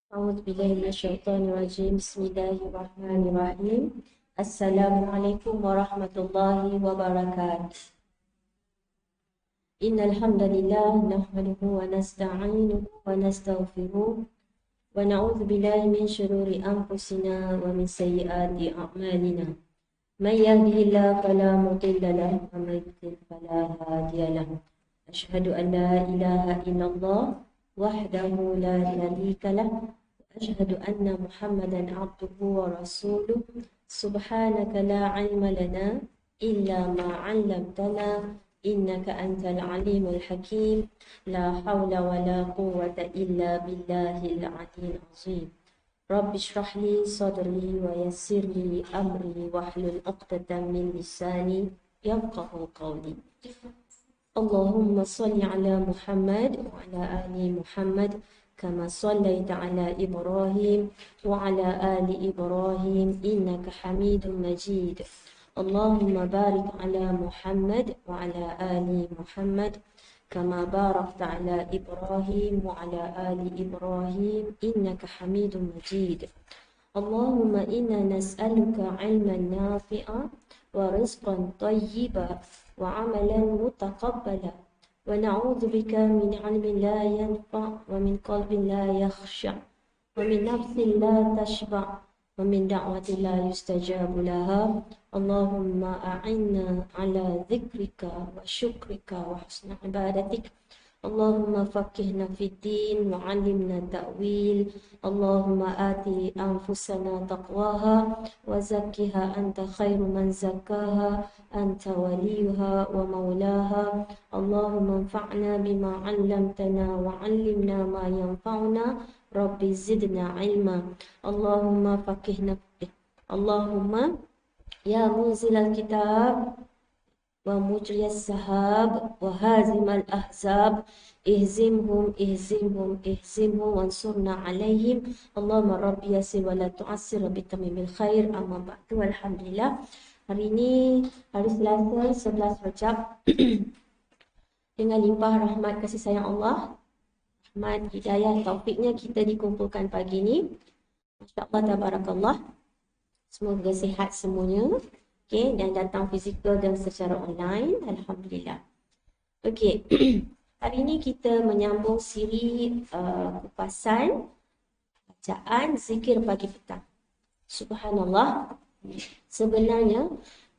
أعوذ بالله من الشيطان الرجيم بسم الله الرحمن الرحيم السلام عليكم ورحمة الله وبركاته إن الحمد لله نحمده ونستعينه ونستغفره ونعوذ بالله من شرور أنفسنا ومن سيئات أعمالنا من يهده الله فلا مضل له ومن يضلل فلا هادي له أشهد أن لا إله إلا الله وحده لا شريك له أشهد أن محمدا عبده ورسوله سبحانك لا علم لنا إلا ما علمتنا إنك أنت العليم الحكيم لا حول ولا قوة إلا بالله العلي العظيم رب اشرح لي صدري ويسر لي أمري واحلل عقدة من لساني يفقه قولي اللهم صل على محمد وعلى آل محمد كما صليت على إبراهيم وعلى آل إبراهيم إنك حميد مجيد اللهم بارك على محمد وعلى آل محمد كما باركت على إبراهيم وعلى آل إبراهيم إنك حميد مجيد اللهم إنا نسألك علما نافعا ورزقا طيبا وعملا متقبلا ونعوذ بك من علم لا ينفع ومن قلب لا يخشع ومن نفس لا تشبع ومن دعوة لا يستجاب لها اللهم أعنا على ذكرك وشكرك وحسن عبادتك اللهم فقهنا في الدين وعلمنا التأويل اللهم آت أنفسنا تقواها وزكها أنت خير من زكاها أنت وليها ومولاها اللهم انفعنا بما علمتنا وعلمنا ما ينفعنا رب زدنا علما اللهم فقهنا اللهم يا منزل الكتاب ومجري السحاب وهازم الأحزاب اهزمهم وانصرنا عليهم اللهم رب يسر ولا تعسر بتمم الخير أما بعد والحمدلillah. Hari ini hari Selasa 11 Rajab dengan limpah rahmat kasih sayang Allah, rahmat hidayah taufiknya kita dikumpulkan pagi ini. Masya-Allah tabarakallah. Semoga sihat semuanya. Okay, dan datang fizikal dan secara online. Alhamdulillah. Okay, hari ini kita menyambung siri kupasan bacaan zikir pagi petang. Subhanallah. Sebenarnya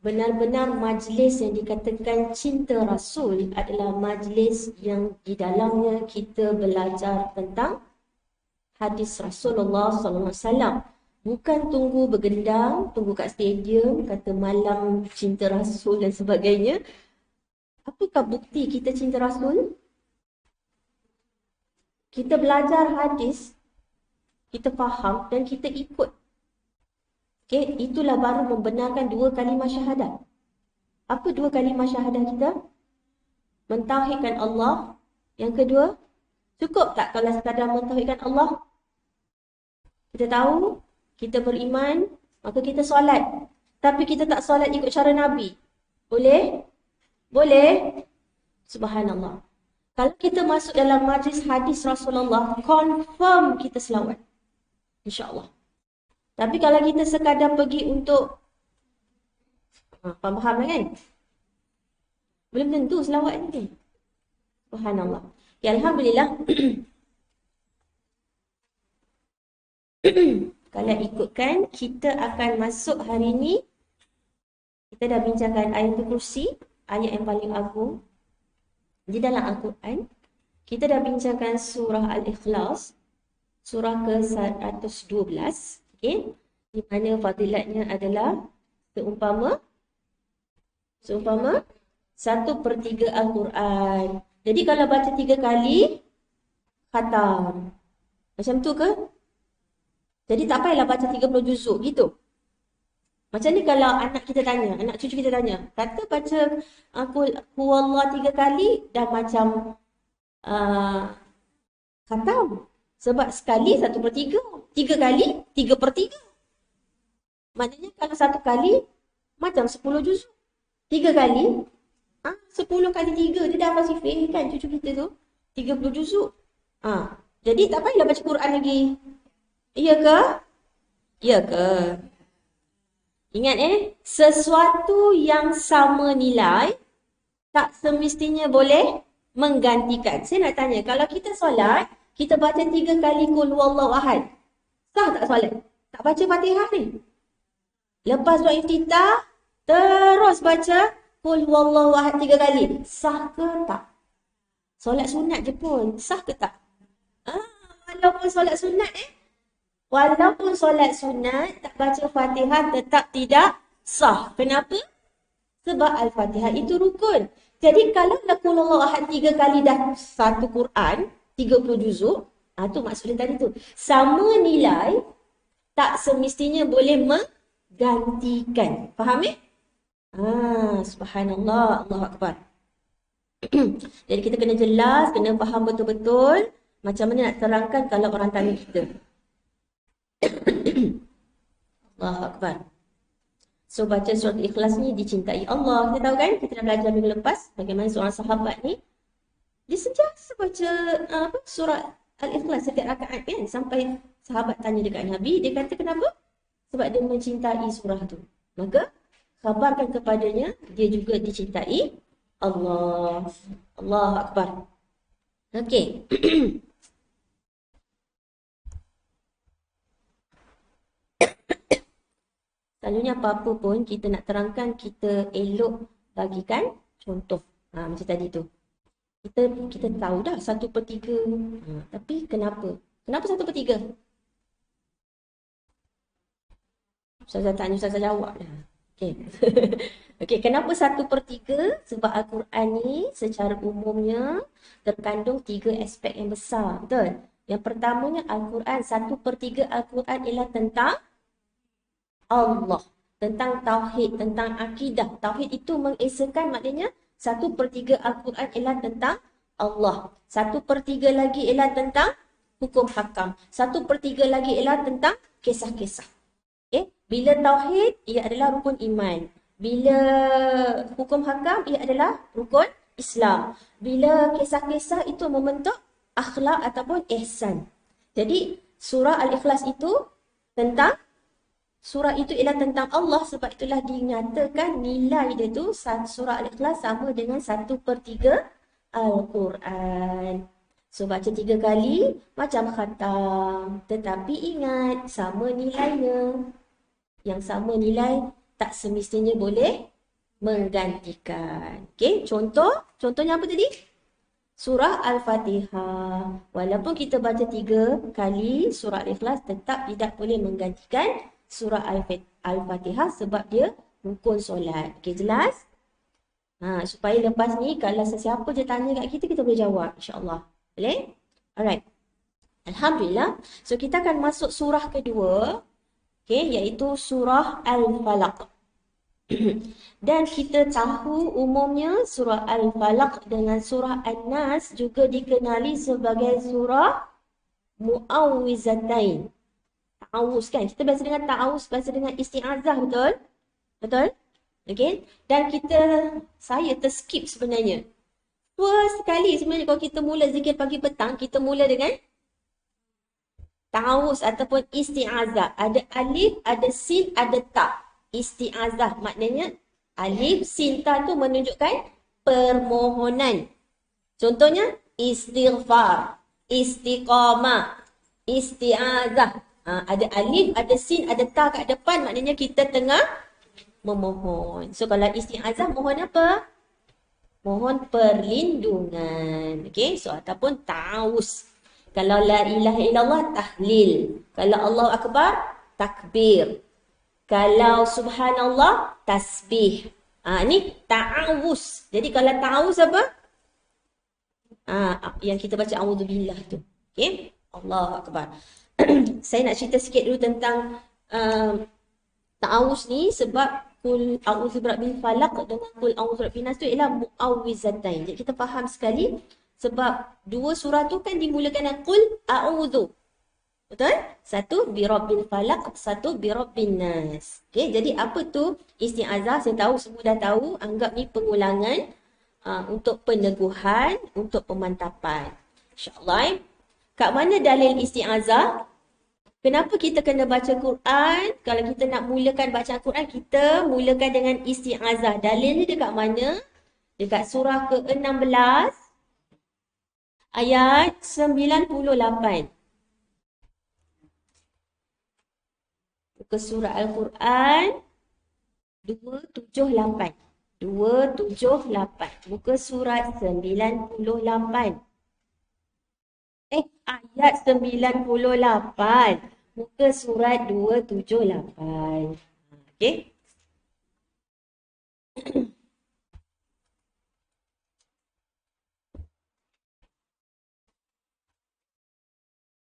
benar-benar majlis yang dikatakan cinta Rasul adalah majlis yang di dalamnya kita belajar tentang hadis Rasulullah sallallahu alaihi wasallam. Bukan tunggu bergendang, tunggu kat stadium, kata malam cinta Rasul dan sebagainya. Apakah bukti kita cinta Rasul? Kita belajar hadis, kita faham dan kita ikut. Okay, itulah baru membenarkan dua kalimah syahadat. Apa dua kalimah syahadat kita? Mentauhidkan Allah. Yang kedua, cukup tak kalau sekadar mentauhidkan Allah? Kita tahu, kita beriman, maka kita solat. Tapi kita tak solat ikut cara Nabi. Boleh? Boleh? Subhanallah. Kalau kita masuk dalam majlis hadis Rasulullah, confirm kita selawat. InsyaAllah. Tapi kalau kita sekadar pergi untuk, faham kan? Belum tentu selawat ni. Subhanallah. Ya, Alhamdulillah. Kalau ikutkan, kita akan masuk hari ini. Kita dah bincangkan ayatul kursi, ayat yang paling agung di dalam Al-Quran. Kita dah bincangkan surah Al-Ikhlas, surah ke-112. Okay? Di mana fadilatnya adalah seumpama 1/3 Al-Quran. Jadi kalau baca 3 kali, khatam. Macam tu ke? Jadi tak payahlah baca 30 juzuk gitu. Macam ni kalau anak kita tanya, anak cucu kita tanya, kata baca Huwallah 3 kali dah macam khatam. Sebab sekali 1/3, 3 kali 3/3. Maknanya kalau 1 kali macam 10 juzuk. 3 kali 10 kali 3 dia dah masih kan cucu kita tu 30 juzuk. Jadi tak payahlah baca Quran lagi Iya ke? Iya ke? Ingat sesuatu yang sama nilai tak semestinya boleh menggantikan. Saya nak tanya, kalau kita solat, kita baca 3 kali Qul Huwallahu Ahad. Sah tak solat? Tak baca Fatihah ni. Lepas doa iftitah, terus baca Qul Huwallahu Ahad 3 kali. Sah ke tak? Solat sunat je pun. Sah ke tak? Ah, walaupun solat sunat Walaupun solat sunat, tak baca Fatihah tetap tidak sah. Kenapa? Sebab Al-Fatihah itu rukun. Jadi kalau Qul Huwallahu Ahad 3 kali dah satu Quran, 30 juzuk, tu maksudnya tadi tu. Sama nilai, tak semestinya boleh menggantikan. Faham Subhanallah, Allahu Akbar. Jadi kita kena jelas, kena faham betul-betul macam mana nak terangkan kalau orang tanya kita. Allahu Akbar. So baca surat Ikhlas ni dicintai Allah. Kita tahu kan, kita dah belajar minggu lepas bagaimana seorang sahabat ni dia sentiasa baca surat Al-Ikhlas setiap rakaat kan, sampai sahabat tanya dekat Nabi, dia kata kenapa? Sebab dia mencintai surah tu. Maka khabarkan kepadanya dia juga dicintai Allah. Allahu Akbar. Okey. Selalunya apa-apa pun kita nak terangkan, kita elok bagikan contoh. Macam tadi tu. Kita tahu dah 1/3. Tapi kenapa? Kenapa 1/3? Ustazah tanya, Ustazah jawab dah. Okey. Okey, kenapa 1/3? Sebab Al-Quran ni secara umumnya terkandung 3 aspek yang besar. Betul? Yang pertamanya Al-Quran, 1/3 Al-Quran ialah tentang Allah, tentang tauhid, tentang akidah. Tauhid itu mengesakan, maknanya 1/3 Al-Quran ialah tentang Allah. 1/3 lagi ialah tentang hukum hakam. 1/3 lagi ialah tentang kisah-kisah. Bila tauhid, ia adalah rukun iman. Bila hukum hakam, ia adalah rukun Islam. Bila kisah-kisah itu membentuk akhlak ataupun ihsan. Jadi surah Al-Ikhlas itu tentang surah itu ialah tentang Allah, sebab itulah dinyatakan nilai dia tu surah Al-Ikhlas sama dengan 1/3 Al-Quran. So baca 3 kali macam khatam. Tetapi ingat, sama nilainya. Yang sama nilai tak semestinya boleh menggantikan. Okey, contohnya apa tadi? Surah Al-Fatihah. Walaupun kita baca 3 kali surah Al-Ikhlas, tetap tidak boleh menggantikan surah Al-Fatihah sebab dia rukun solat. Okey, jelas? Supaya lepas ni kalau sesiapa je tanya kat kita, kita boleh jawab, insya-Allah. Boleh? Alright. Alhamdulillah. So kita akan masuk surah kedua, iaitu surah Al-Falaq. Dan kita tahu umumnya surah Al-Falaq dengan surah An-Nas juga dikenali sebagai surah Mu'awwizatain. Ta'awuz kan? Kita biasa dengan ta'awuz, biasa dengan isti'azah, betul? Betul? Okey? Dan saya terskip sebenarnya. First sekali sebenarnya kalau kita mula zikir pagi petang, kita mula dengan ta'awuz ataupun isti'azah. Ada alif, ada sin, ada ta. Isti'azah maknanya alif, sin, ta tu menunjukkan permohonan. Contohnya istighfar, istiqamah, isti'azah. Ada alif, ada sin, ada ta kat depan, maknanya kita tengah memohon. So kalau isti'azah mohon apa? Mohon perlindungan. Okey, so ataupun ta'awuz. Kalau la ilaha illallah, tahlil. Kalau Allahu Akbar, takbir. Kalau subhanallah, tasbih. Ni ta'awuz. Jadi kalau ta'awuz apa? Yang kita baca a'udzubillah tu. Okey? Allahu Akbar. Saya nak cerita sikit dulu tentang ta'awuz ni sebab Qul a'udzu birabbil falaq dengan Qul a'udzu birabbin nas tu ialah mu'awwizatain. Jadi kita faham sekali sebab dua surah tu kan dimulakan dengan Qul a'udzu. Betul? Satu birabbil falaq, satu birabbin nas. Okey, jadi apa tu isti'azah? Saya tahu semua dah tahu, anggap ni pengulangan untuk peneguhan, untuk pemantapan. Insya-Allah. Kat mana dalil isti'azah? Kenapa kita kena baca Quran? Kalau kita nak mulakan baca Quran, kita mulakan dengan isti'azah. Dalilnya dekat mana? Dekat surah ke-16 ayat 98. Muka surah Al-Quran 278. 278. Muka surat 98. Ayat 98. Muka surat 278. Okey.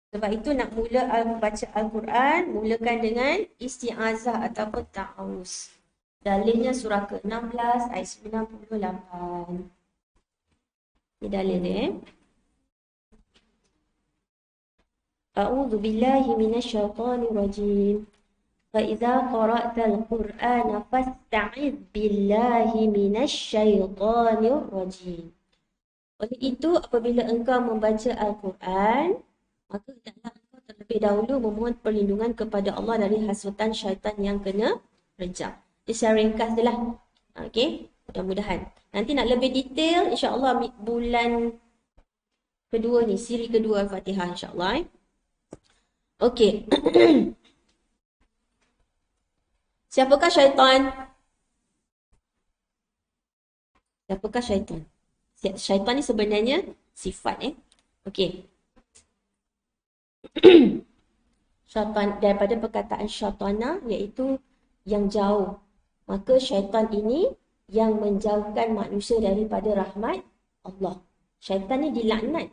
Sebab itu nak mula baca Al-Quran, mulakan dengan isti'azah ataupun ta'awuz. Dalilnya surah ke-16 ayat 98. Ini dalil dia. A'udzu billahi minasyaitonir rajim. Fa idza qara'tal Qur'ana fasta'iz billahi minasyaitonir rajim. Oleh itu, apabila engkau membaca Al-Quran, maka hendaklah engkau terlebih dahulu memohon perlindungan kepada Allah dari hasutan syaitan yang kena rejam. Ini secara ringkas je lah. Okey, mudah-mudahan. Nanti nak lebih detail, insyaAllah bulan kedua ni, siri kedua Al-Fatihah insyaAllah. Okey. Siapakah syaitan? Siapakah syaitan? Syaitan ni sebenarnya sifat Okey. Syaitan daripada perkataan syaitana iaitu yang jauh. Maka syaitan ini yang menjauhkan manusia daripada rahmat Allah. Syaitan ni dilaknat.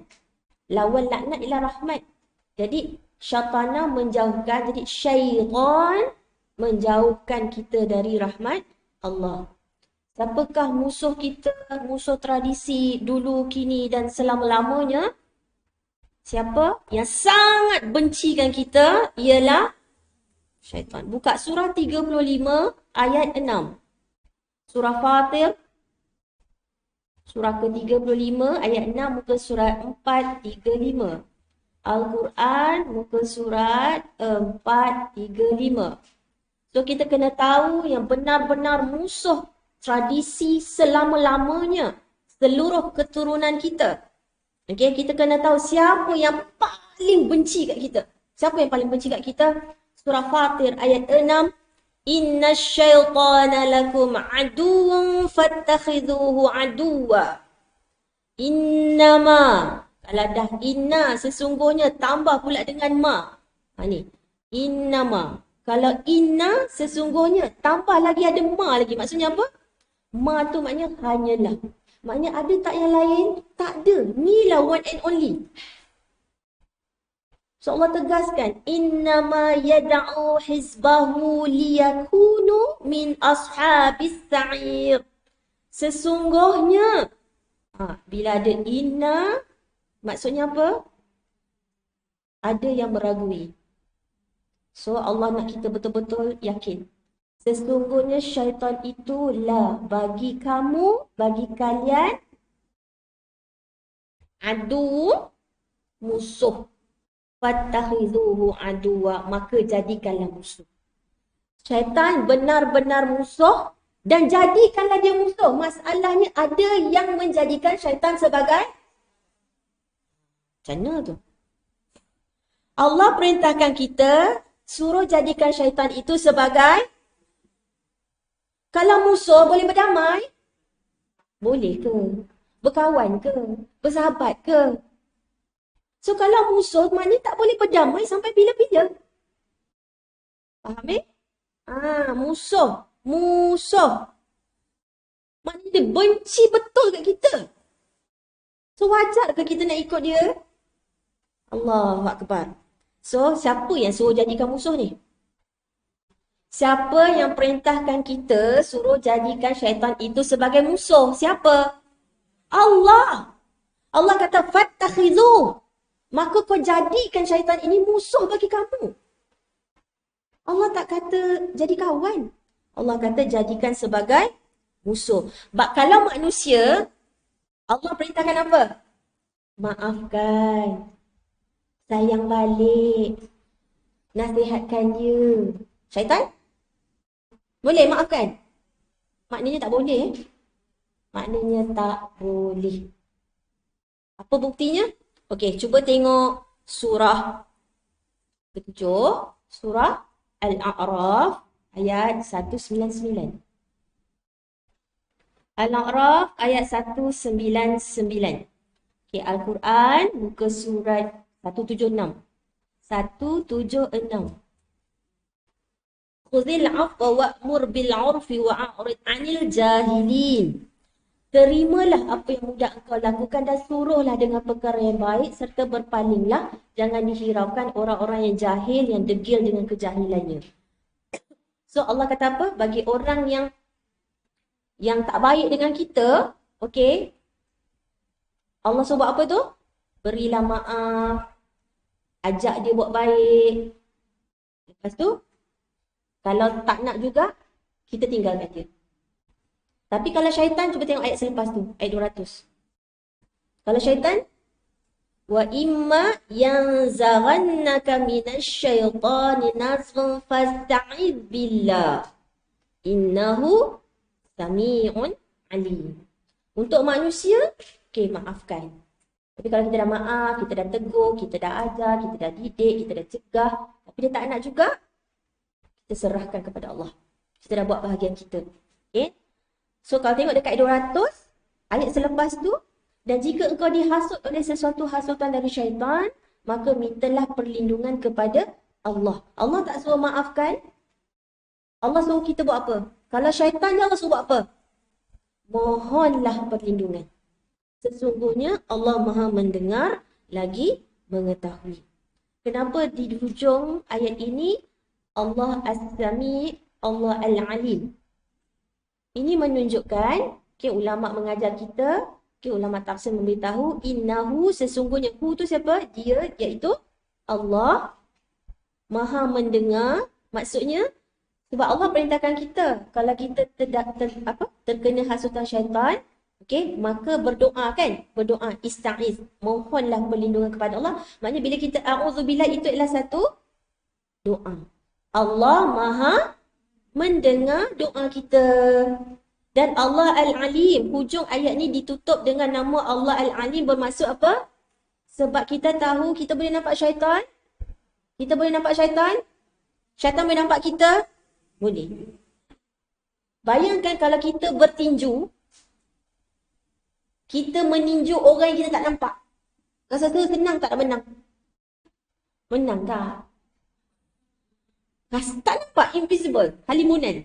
Lawan laknat ialah rahmat. Jadi syaitana menjauhkan, jadi syaitan menjauhkan kita dari rahmat Allah. Siapakah musuh kita, musuh tradisi dulu, kini dan selama-lamanya? Siapa? Yang sangat bencikan kita ialah syaitan. Buka surah 35 ayat 6. Surah Fatir. Surah ke-35 ayat 6 muka surat 435. Al-Quran muka surat 435. So kita kena tahu yang benar-benar musuh tradisi selama-lamanya seluruh keturunan kita. Okey, kita kena tahu siapa yang paling benci kat kita. Siapa yang paling benci kat kita? Surah Fatir ayat 6. Inna syaitana lakum aduun fattakhidhuhu aduwa. Innama. Kalau dah inna sesungguhnya tambah pula dengan ma. Ni. Innama. Kalau inna sesungguhnya tambah lagi ada ma lagi. Maksudnya apa? Ma tu maknanya hanyalah. Maknanya ada tak yang lain? Tak ada. Inilah one and only. So Allah tegaskan. Innama yada'u hizbahu liyakunu min ashabis sa'ir. Sesungguhnya. Bila ada inna, maksudnya apa? Ada yang meragui. So Allah nak kita betul-betul yakin. Sesungguhnya syaitan itulah bagi kamu, bagi kalian, adu, musuh. Fattakhidhuhu aduwa, maka jadikanlah musuh. Syaitan benar-benar musuh dan jadikanlah dia musuh. Masalahnya ada yang menjadikan syaitan sebagai macam mana tu? Allah perintahkan kita suruh jadikan syaitan itu sebagai, kalau musuh boleh berdamai? Boleh ke? Berkawan ke? Bersahabat ke? So kalau musuh maknanya tak boleh berdamai sampai bila-bila. Faham musuh. Musuh. Maknanya dia benci betul kat kita. So wajar ke kita nak ikut dia? Allahu Akbar. So siapa yang suruh jadikan musuh ni? Siapa yang perintahkan kita suruh jadikan syaitan itu sebagai musuh? Siapa? Allah. Allah kata fattakhidhu. Maka kau jadikan syaitan ini musuh bagi kamu. Allah tak kata jadi kawan. Allah kata jadikan sebagai musuh. Kalau manusia, Allah perintahkan apa? Maafkan. Sayang balik. nasihatkan dia. Syaitan? Boleh maafkan? Maknanya tak boleh. Maknanya tak boleh. Apa buktinya? Okey, cuba tengok surah ketujuh, surah Al-A'raf ayat 199. Al-A'raf ayat 199. Okey, Al-Quran buka surat 176. 176. Khudhil 'afwa wa'mur bil 'urfi wa'rid 'anil jahilin. Terimalah apa yang mudah engkau lakukan dan suruhlah dengan perkara yang baik serta berpalinglah. Jangan dihiraukan orang-orang yang jahil, yang degil dengan kejahilannya. So Allah kata apa? Bagi orang yang tak baik dengan kita, okey, Allah suruh buat apa tu? Berilah maaf, ajak dia buat baik. Lepas tu, kalau tak nak juga, kita tinggalkan dia. Tapi kalau syaitan, cuba tengok ayat selepas tu, ayat 200. Kalau syaitan, wa imma yanzaghannaka minasyaitani nazghun fasta'idz billah. Innahu sami'un alim. Untuk manusia, okey, maafkan. Tapi kalau kita dah maaf, kita dah tegur, kita dah ajar, kita dah didik, kita dah cegah, tapi dia tak nak juga, kita serahkan kepada Allah. Kita dah buat bahagian kita. Okay? So kalau tengok dekat ayat 200, ayat selepas tu, dan jika engkau dihasut oleh sesuatu hasutan dari syaitan, maka mintalah perlindungan kepada Allah. Allah tak suruh maafkan. Allah suruh kita buat apa? Kalau syaitan je Allah suruh buat apa? Mohonlah perlindungan. Sesungguhnya Allah Maha mendengar lagi mengetahui. Kenapa di hujung ayat ini Allah As-Sami, Allah Al-Alim? Ini menunjukkan, okay, ulama mengajar kita, okay, ulama tafsir memberitahu, innahu, sesungguhnya, hu tu siapa? Dia, iaitu Allah Maha mendengar. Maksudnya, sebab Allah perintahkan kita, kalau kita terkena hasutan syaitan, okay, maka berdoa kan? Berdoa, ista'iz, mohonlah perlindungan kepada Allah. Maknanya bila kita a'udzubillah, itu adalah satu doa. Allah Maha mendengar doa kita. Dan Allah Al-Alim, hujung ayat ni ditutup dengan nama Allah Al-Alim, bermaksud apa? Sebab kita tahu kita boleh nampak syaitan. Kita boleh nampak syaitan. Syaitan boleh nampak kita? Boleh. Bayangkan kalau kita bertinju, kita meninju orang yang kita tak nampak. Rasa tu senang tak nak menang? Menang tak? Rasa tak nampak, invisible, halimunan.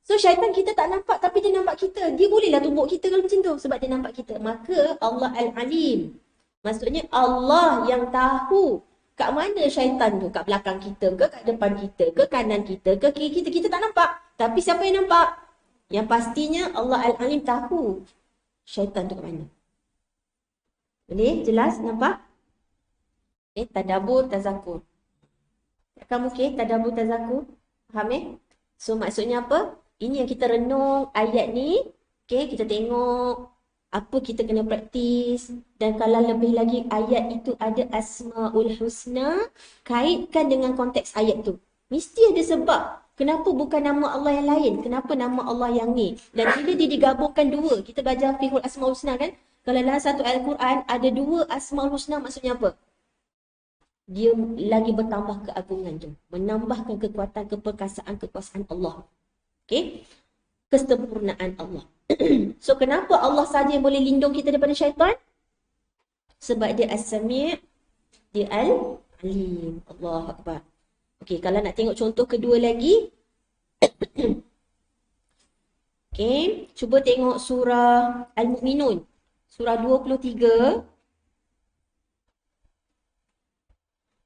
So syaitan kita tak nampak tapi dia nampak kita. Dia bolehlah tumbuk kita kalau macam tu sebab dia nampak kita. Maka Allah Al-Alim. Maksudnya Allah yang tahu kat mana syaitan tu. Kat belakang kita ke, kat depan kita ke, kanan kita ke, kiri kita. Kita tak nampak. Tapi siapa yang nampak? Yang pastinya Allah Al-Alim tahu syaitan tu kat mana. Boleh? Jelas? Nampak? Okay, tadabbur, tazakur. Kamu okay? Tadabbur, tazakur. Faham So maksudnya apa? Ini yang kita renung ayat ni. Okay, kita tengok apa kita kena praktis. Dan kalau lebih lagi ayat itu ada Asma'ul Husna, kaitkan dengan konteks ayat tu. Mesti ada sebab. Kenapa bukan nama Allah yang lain? Kenapa nama Allah yang ni? Dan bila dia digabungkan dua, kita belajar fiqhul Asma'ul Husna kan? Kalau dalam satu Al-Quran ada dua Asma'ul Husna, maksudnya apa? Dia lagi bertambah keagungan tu. Menambahkan kekuatan, kekuasaan Allah. Okay? Kesempurnaan Allah. So, kenapa Allah saja yang boleh lindung kita daripada syaitan? Sebab dia As-Sami', dia Al-Alim. Allah Akbar. Okay, kalau nak tengok contoh kedua lagi. Okay, cuba tengok surah Al-Mu'minun. Surah 23.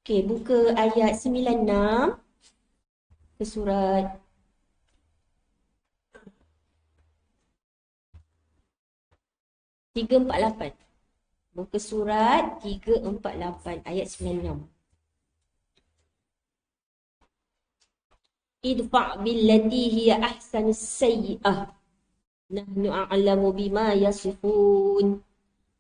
Okay, buka ayat 96 ke surat 348. Buka surat 348 ayat 96. Idfa' billati hiya ahsanus sayyi'ah. Nahnu a'lamu bima yasifun.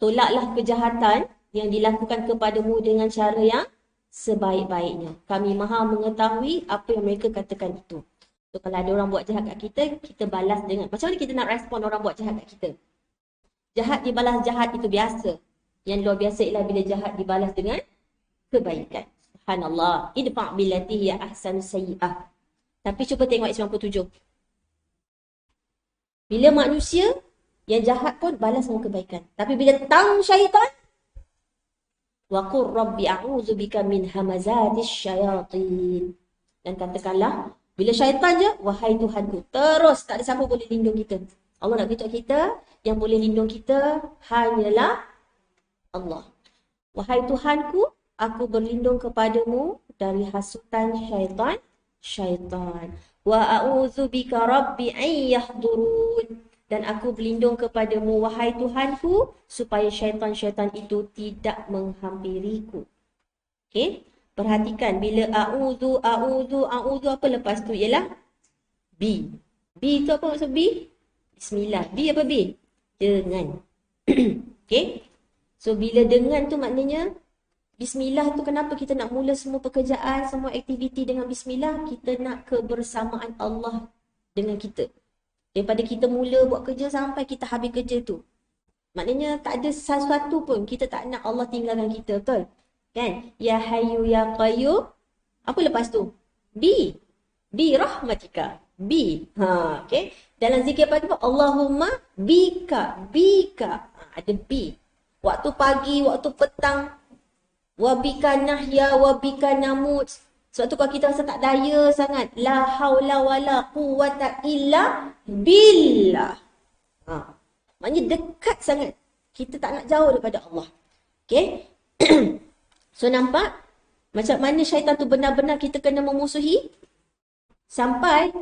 Tolaklah kejahatan yang dilakukan kepadamu dengan cara yang sebaik-baiknya. Kami maha mengetahui apa yang mereka katakan itu. So, kalau ada orang buat jahat kat kita, kita balas dengan, macam mana kita nak respon orang buat jahat kat kita? Jahat dibalas jahat itu biasa. Yang luar biasa ialah bila jahat dibalas dengan kebaikan. Subhanallah. Idfa' billati hiya ahsanu sayyi'ah. Tapi cuba tengok ayat 97. Bila manusia yang jahat pun balas dengan kebaikan. Tapi bila tang syaitan, wa qur rabbi a'udzu bika min hamazatis syayatin. Dan katakanlah, bila syaitan je, wahai Tuhanku, terus tak ada siapa boleh lindung kita. Allah nak beritahu kita, yang boleh lindung kita hanyalah Allah. Wahai Tuhanku, aku berlindung kepadamu dari hasutan syaitan. Wa a'udzu bika rabbi an yahdurun. Dan aku berlindung kepadamu, wahai Tuhanku, supaya syaitan-syaitan itu tidak menghampiriku. Okey? Perhatikan, bila a'udzu, apa lepas tu ialah B. B tu apa maksud B? Bismillah. B apa B? Dengan. Okey? So, bila dengan tu maknanya, Bismillah tu kenapa kita nak mula semua pekerjaan, semua aktiviti dengan Bismillah? Kita nak kebersamaan Allah dengan kita. Daripada kita mula buat kerja sampai kita habis kerja tu. Maknanya tak ada sesuatu pun kita tak nak Allah tinggalkan kita, betul? Kan? Ya Hayyu Ya Qayyum. Apa lepas tu? B. B rahmatika. B. Okay. Dalam zikir pagi pun Allahumma bika. Ada B. Waktu pagi, waktu petang. Wabika nahya, wabika namut. Sebab tu kalau kita rasa tak daya sangat. La haula wala quwata illa billah. Maknanya dekat sangat. Kita tak nak jauh daripada Allah. Okay. So nampak macam mana syaitan tu benar-benar kita kena memusuhi. Sampai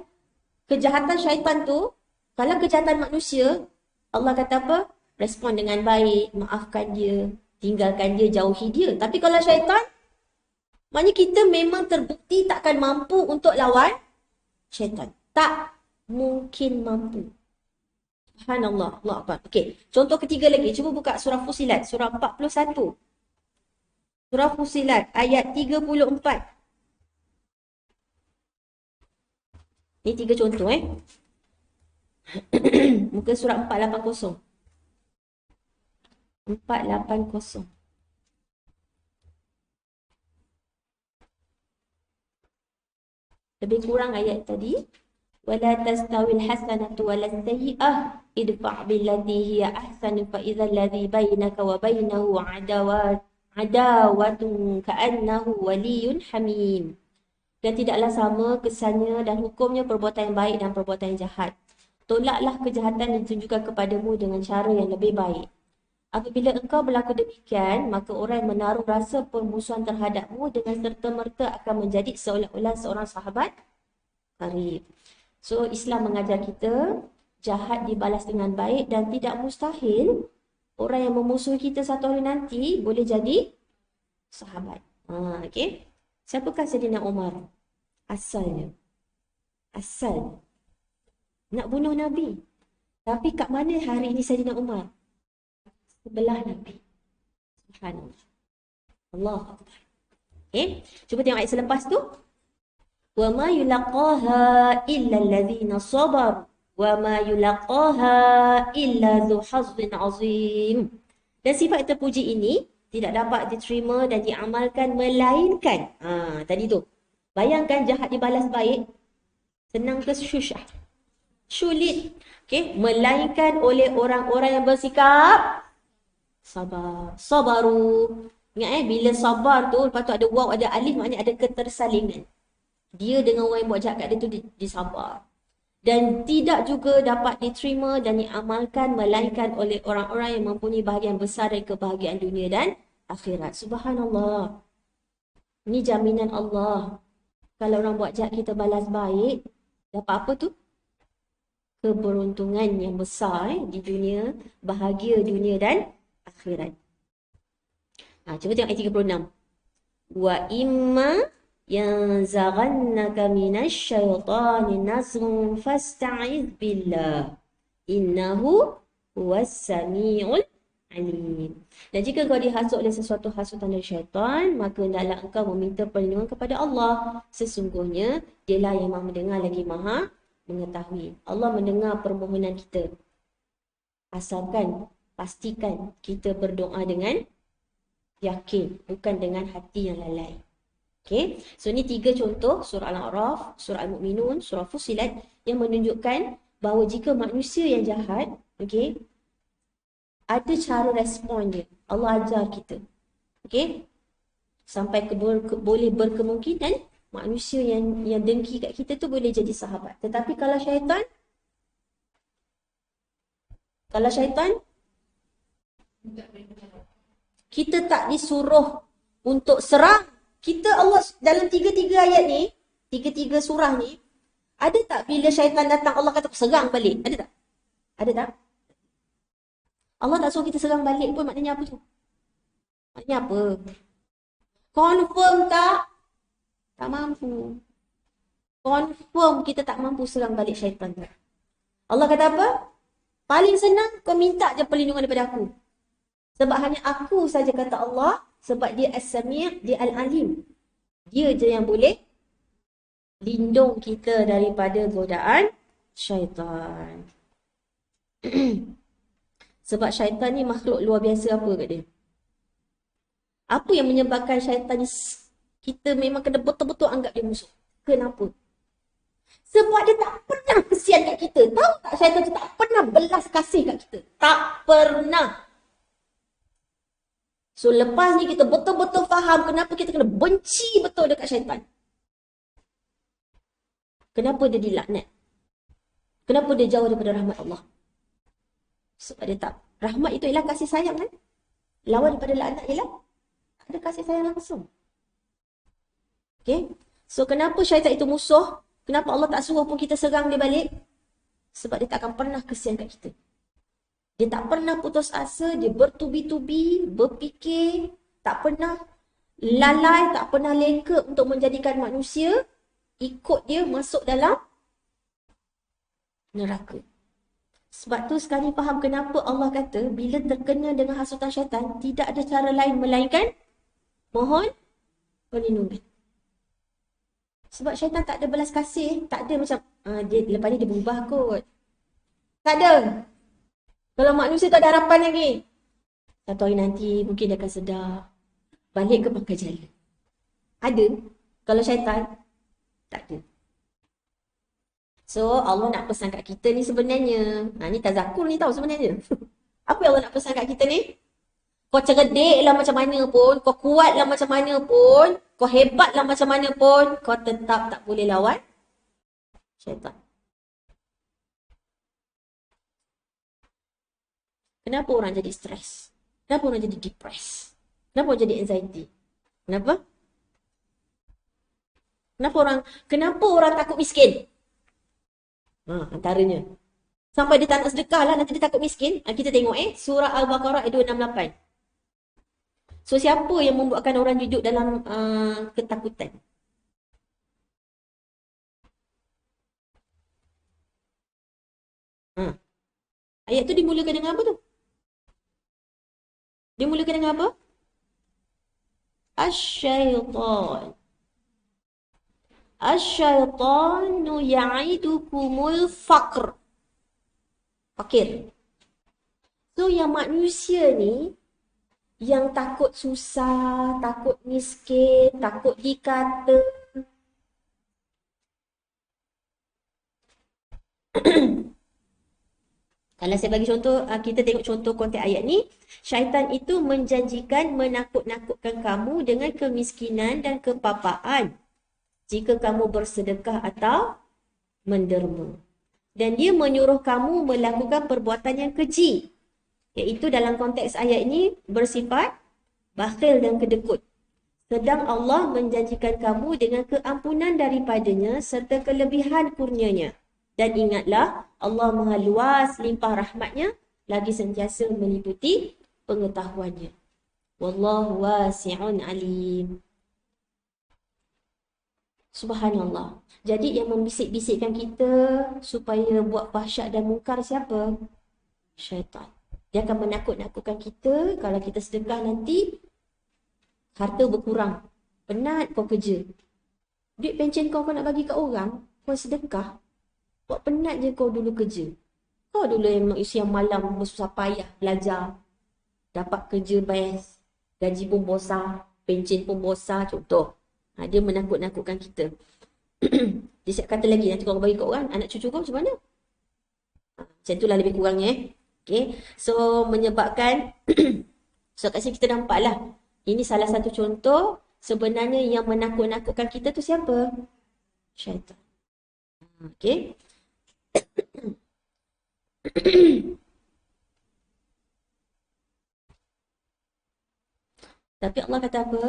kejahatan syaitan tu, kalau kejahatan manusia, Allah kata apa? Respon dengan baik, maafkan dia, tinggalkan dia, jauhi dia. Tapi kalau syaitan, maknanya kita memang terbukti takkan mampu untuk lawan syaitan. Tak mungkin mampu. Subhanallah, Allah Akbar. Okey, contoh ketiga lagi. Cuba buka surah Fusilat, surah 41. Surah Fusilat, ayat 34. Ini 3 contoh Muka surat 480. 480. Lebih kurang ayat tadi. Wala tastawil hasanatu wala sayyi'ah idfa' billati hiya ahsanu fa idzal ladzi bainaka wa bainahu adawatun ka'annahu waliyyun hamim. Dan tidaklah sama kesannya dan hukumnya perbuatan yang baik dan perbuatan yang jahat. Tolaklah kejahatan ditunjukkan kepadamu dengan cara yang lebih baik. Apabila engkau berlaku demikian, maka orang yang menaruh rasa permusuhan terhadapmu dengan serta-merta akan menjadi seolah-olah seorang sahabat karib. So, Islam mengajar kita jahat dibalas dengan baik dan tidak mustahil orang yang memusuhi kita satu hari nanti boleh jadi sahabat. Okay. Siapakah Sayyidina Umar? Asalnya. Nak bunuh Nabi. Tapi kat mana hari ini Sayyidina Umar? Sebelah Nabi. Subhanallah. Allah Akbar. Okay. Cuba tengok ayat selepas tu. وَمَا يُلَقَّاهَا إِلَّا الَّذِينَ صَبَرُوا وَمَا يُلَقَّاهَا إِلَّا ذُو حَظٍّ عَظِيمٍ. Dan sifat terpuji ini tidak dapat diterima dan diamalkan melainkan. Tadi tu. Bayangkan jahat dibalas baik. Senang ke susah? Sulit. Okay. Melainkan oleh orang-orang yang bersikap sabar. Sabaru. Ingat bila sabar tu, lepas tu ada waw, ada alif, maknanya ada ketersalingan. Dia dengan orang yang buat jahat kat dia tu disabar. Dan tidak juga dapat diterima dan diamalkan melainkan oleh orang-orang yang mempunyai bahagian besar dari kebahagiaan dunia dan akhirat. Subhanallah. Ini jaminan Allah. Kalau orang buat jahat kita balas baik, dapat apa tu? Keberuntungan yang besar di dunia, bahagia dunia dan akhirat. Cuba tengok ayat 36. Wa imma yanzaghannaka minasyaitani nazghun fasta'iz billah innahu huwas samiul alim. Dan jika kau dihasut oleh sesuatu hasutan dari syaitan, maka hendaklah engkau meminta perlindungan kepada Allah. Sesungguhnya, dialah yang maha mendengar lagi maha mengetahui. Allah mendengar permohonan kita. Asalkan, pastikan kita berdoa dengan yakin, bukan dengan hati yang lalai. Okay, so ni 3 contoh surah Al-A'raf, surah Al-Mu'minun, surah Fussilat yang menunjukkan bahawa jika manusia yang jahat, okay, ada cara respon dia. Allah ajar kita. Okay, sampai boleh berkemungkinan manusia yang dengki kat kita tu boleh jadi sahabat. Tetapi kalau syaitan, kita tak disuruh untuk serang. Kita Allah dalam tiga-tiga ayat ni, tiga-tiga surah ni, ada tak bila syaitan datang Allah kata serang balik? Ada tak? Ada tak? Allah tak suruh kita serang balik pun, maknanya apa tu? Maknanya apa? Confirm tak? Tak mampu. Confirm kita tak mampu serang balik syaitan tu. Allah kata apa? Paling senang kau minta je perlindungan daripada aku. Sebab hanya aku saja kata Allah, sebab dia As-Sami', dia Al-Alim. Dia je yang boleh lindung kita daripada godaan syaitan. Sebab syaitan ni makhluk luar biasa apa kat dia? Apa yang menyebabkan syaitan ni kita memang kena betul-betul anggap dia musuh? Kenapa? Sebab dia tak pernah kesian kat kita. Tahu tak syaitan tu tak pernah belas kasih kat kita? Tak pernah. So lepas ni kita betul-betul faham kenapa kita kena benci betul dekat syaitan. Kenapa dia dilaknat? Kenapa dia jauh daripada rahmat Allah? Sebab dia tak. Rahmat itu ialah kasih sayang kan? Lawan daripada laknat ialah ada kasih sayang langsung. Okay? So kenapa syaitan itu musuh? Kenapa Allah tak suruh pun kita serang dia balik? Sebab dia tak akan pernah kesian kat kita. Dia tak pernah putus asa, dia bertubi-tubi, berfikir, tak pernah lalai, tak pernah leka untuk menjadikan manusia ikut dia masuk dalam neraka. Sebab tu sekarang faham kenapa Allah kata bila terkena dengan hasutan syaitan, tidak ada cara lain melainkan mohon perlindungan. Sebab syaitan tak ada belas kasih, tak ada macam, lepas ni dia berubah kot. Tak ada. Kalau manusia tak ada harapan lagi. Satu hari nanti mungkin dia akan sedar. Balik ke pangkal jala. Ada. Kalau syaitan, tak ada. So Allah nak pesan kat kita ni sebenarnya. Ni tazakur ni tahu sebenarnya. Apa yang Allah nak pesan kat kita ni? Kau cerdik lah macam mana pun. Kau kuat lah macam mana pun. Kau hebat lah macam mana pun. Kau tetap tak boleh lawan syaitan. Kenapa orang jadi stres? Kenapa orang jadi depressed? Kenapa orang jadi anxiety? Kenapa? Kenapa orang takut miskin? Antaranya. Sampai dia tak nak sedekah lah, nanti dia takut miskin. Kita tengok surah Al-Baqarah ayat 268. So siapa yang membuatkan orang duduk dalam ketakutan? Ayat tu dimulakan dengan apa tu? Dimulakan dengan apa? Asy-syaitan. Asy-syaitanu ya'idukumul faqr. Fakir. So yang manusia ni yang takut susah, takut miskin, takut dikata kalau saya bagi contoh, kita tengok contoh konteks ayat ni. Syaitan itu menjanjikan menakut-nakutkan kamu dengan kemiskinan dan kepapaan jika kamu bersedekah atau menderma. Dan dia menyuruh kamu melakukan perbuatan yang keji. Iaitu dalam konteks ayat ini bersifat bakhil dan kedekut. Sedang Allah menjanjikan kamu dengan keampunan daripadanya serta kelebihan kurnianya. Dan ingatlah, Allah Maha Luas limpah rahmatnya, lagi sentiasa meliputi pengetahuannya. Wallahu wasi'un alim. Subhanallah. Jadi yang membisik-bisikkan kita supaya buat fahsyat dan mungkar siapa? Syaitan. Dia akan menakut-nakutkan kita kalau kita sedekah nanti harta berkurang. Penat kau kerja. Duit pencen kau nak bagi kat orang, kau sedekah. Buat penat je kau dulu kerja. Kau dulu yang usia malam bersusah payah belajar. Dapat kerja best. Gaji pun besar. Pencen pun besar. Contoh. Dia menakut-nakutkan kita. Dia siap kata lagi, nanti kau bagi kat orang, anak cucu kau macam mana? Macam itulah lebih kurangnya. Okay. So, menyebabkan so, kat sini kita nampak lah. Ini salah satu contoh. Sebenarnya yang menakut-nakutkan kita tu siapa? Syaitan. Okay. Tapi Allah kata apa?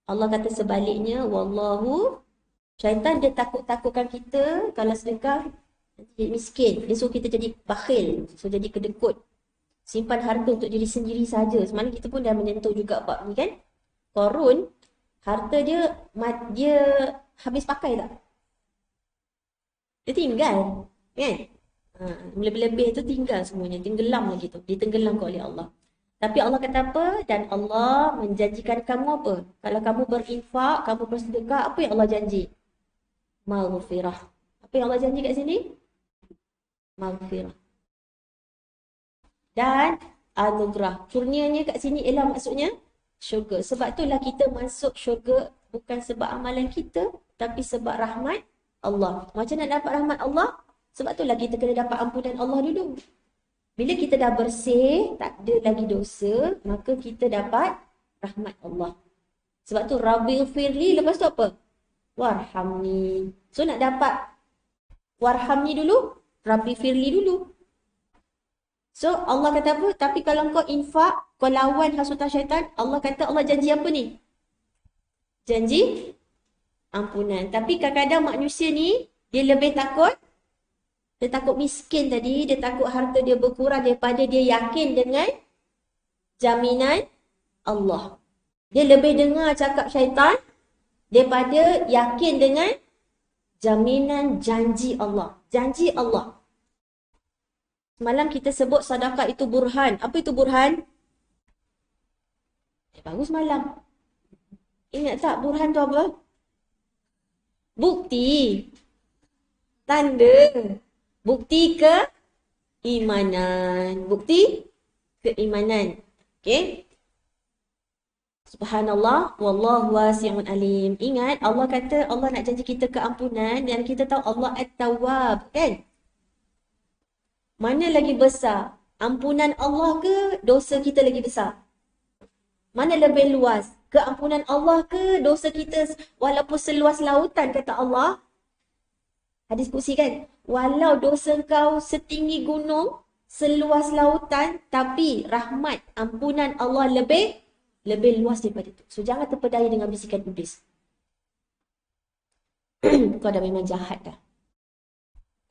Allah kata sebaliknya, wallahu, syaitan dia takut-takutkan kita kalau sedekah nanti miskin. Dia suruh kita jadi bakhil, suruh jadi kedekut. Simpan harta untuk diri sendiri saja. Semalam kita pun dah menyentuh juga bab ni kan. Korun, harta dia habis pakai tak? Dia tinggal, kan? Lebih-lebih tu tinggal semuanya, tenggelam lagi tu. Ditenggelamkan oleh Allah. Tapi Allah kata apa? Dan Allah menjanjikan kamu apa? Kalau kamu berinfak, kamu bersedekah, apa yang Allah janji? Maghfirah. Apa yang Allah janji kat sini? Maghfirah. Dan anugerah. Kurnianya kat sini ialah maksudnya syurga. Sebab itulah kita masuk syurga bukan sebab amalan kita, tapi sebab rahmat Allah. Macam nak dapat rahmat Allah? Sebab itulah kita kena dapat ampunan Allah dulu. Bila kita dah bersih, tak ada lagi dosa, maka kita dapat rahmat Allah. Sebab tu Rabbi firli, lepas tu apa? Warhamni. So nak dapat warhamni dulu, Rabbi firli dulu. So Allah kata apa? Tapi kalau kau infak, kau lawan hasutan syaitan, Allah kata Allah janji apa ni? Janji ampunan. Tapi kadang-kadang manusia ni, dia lebih takut. Dia takut miskin tadi, dia takut harta dia berkurang daripada dia yakin dengan jaminan Allah. Dia lebih dengar cakap syaitan daripada yakin dengan jaminan janji Allah. Janji Allah. Semalam kita sebut sedekah itu burhan. Apa itu burhan? Baru semalam. Ingat tak burhan tu apa? Bukti. Tanda. Bukti keimanan. Bukti keimanan. Okay? Subhanallah. Wallahu wasi'un alim. Ingat, Allah kata Allah nak janji kita keampunan dan kita tahu Allah at-tawwab. Kan? Mana lagi besar? Ampunan Allah ke dosa kita lagi besar? Mana lebih luas? Keampunan Allah ke dosa kita walaupun seluas lautan kata Allah? Hadis kursi kan? Walau dosa kau setinggi gunung, seluas lautan, tapi rahmat, ampunan Allah lebih luas daripada itu. So jangan terpedaya dengan bisikan iblis. Kau dah memang jahat dah.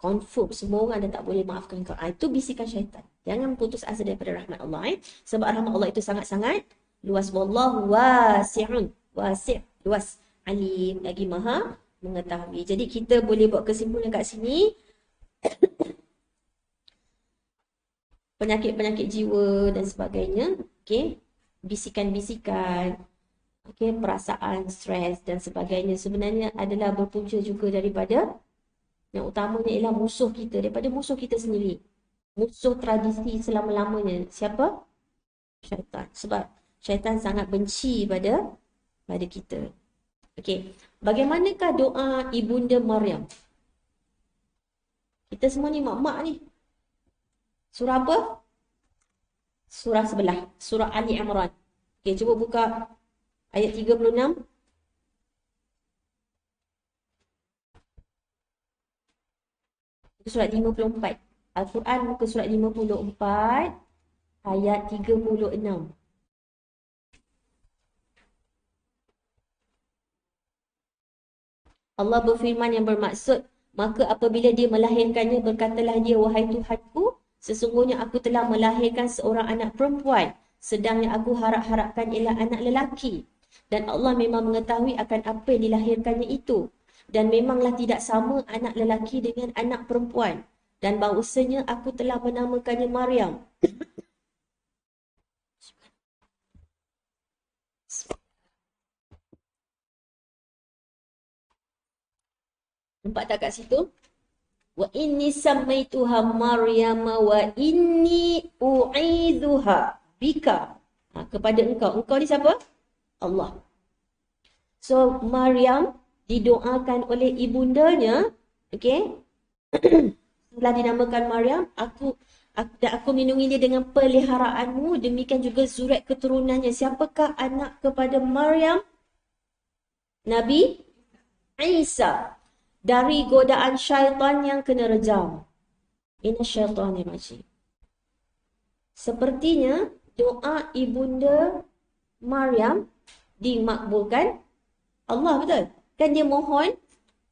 Confirm semua orang dah tak boleh maafkan kau. Itu bisikan syaitan. Jangan putus asa daripada rahmat Allah. Sebab rahmat Allah itu sangat-sangat luas. Wallahu wasi'un. Wasi', luas. Alim, lagi maha mengetahui. Jadi kita boleh buat kesimpulan kat sini. Penyakit-penyakit jiwa dan sebagainya. Okay. Bisikan-bisikan. Okay. Perasaan, stres dan sebagainya. Sebenarnya adalah berpunca juga daripada yang utamanya ialah musuh kita. Daripada musuh kita sendiri. Musuh tradisi selama-lamanya. Siapa? Syaitan. Sebab syaitan sangat benci pada kita. Okey. Bagaimanakah doa Ibunda Maryam? Kita semua ni mak-mak ni. Surah apa? Surah sebelah. Surah Ali Imran. Okey, cuba buka ayat 36. Surat 54. Al-Quran muka surat 54 ayat 36. Allah berfirman yang bermaksud, maka apabila dia melahirkannya, berkatalah dia, wahai Tuhanku, sesungguhnya aku telah melahirkan seorang anak perempuan, sedang yang aku harap-harapkan ialah anak lelaki. Dan Allah memang mengetahui akan apa yang dilahirkannya itu. Dan memanglah tidak sama anak lelaki dengan anak perempuan. dan bahawasanya aku telah menamakannya Maryam. Nampak tak kat situ? Wa inni sammaituha Maryam wa inni u'idzuha bika. Kepada engkau. Engkau ni siapa? Allah. So Maryam didoakan oleh ibundanya, okey? Setelah dinamakan Maryam, aku melindungi dia dengan peliharaanmu, demikian juga zuriat keturunannya. Siapakah anak kepada Maryam? Nabi Isa. Dari godaan syaitan yang kena rejam. Inna syaitanir rajim. Sepertinya doa ibunda Maryam dimakbulkan Allah, betul? Kan dia mohon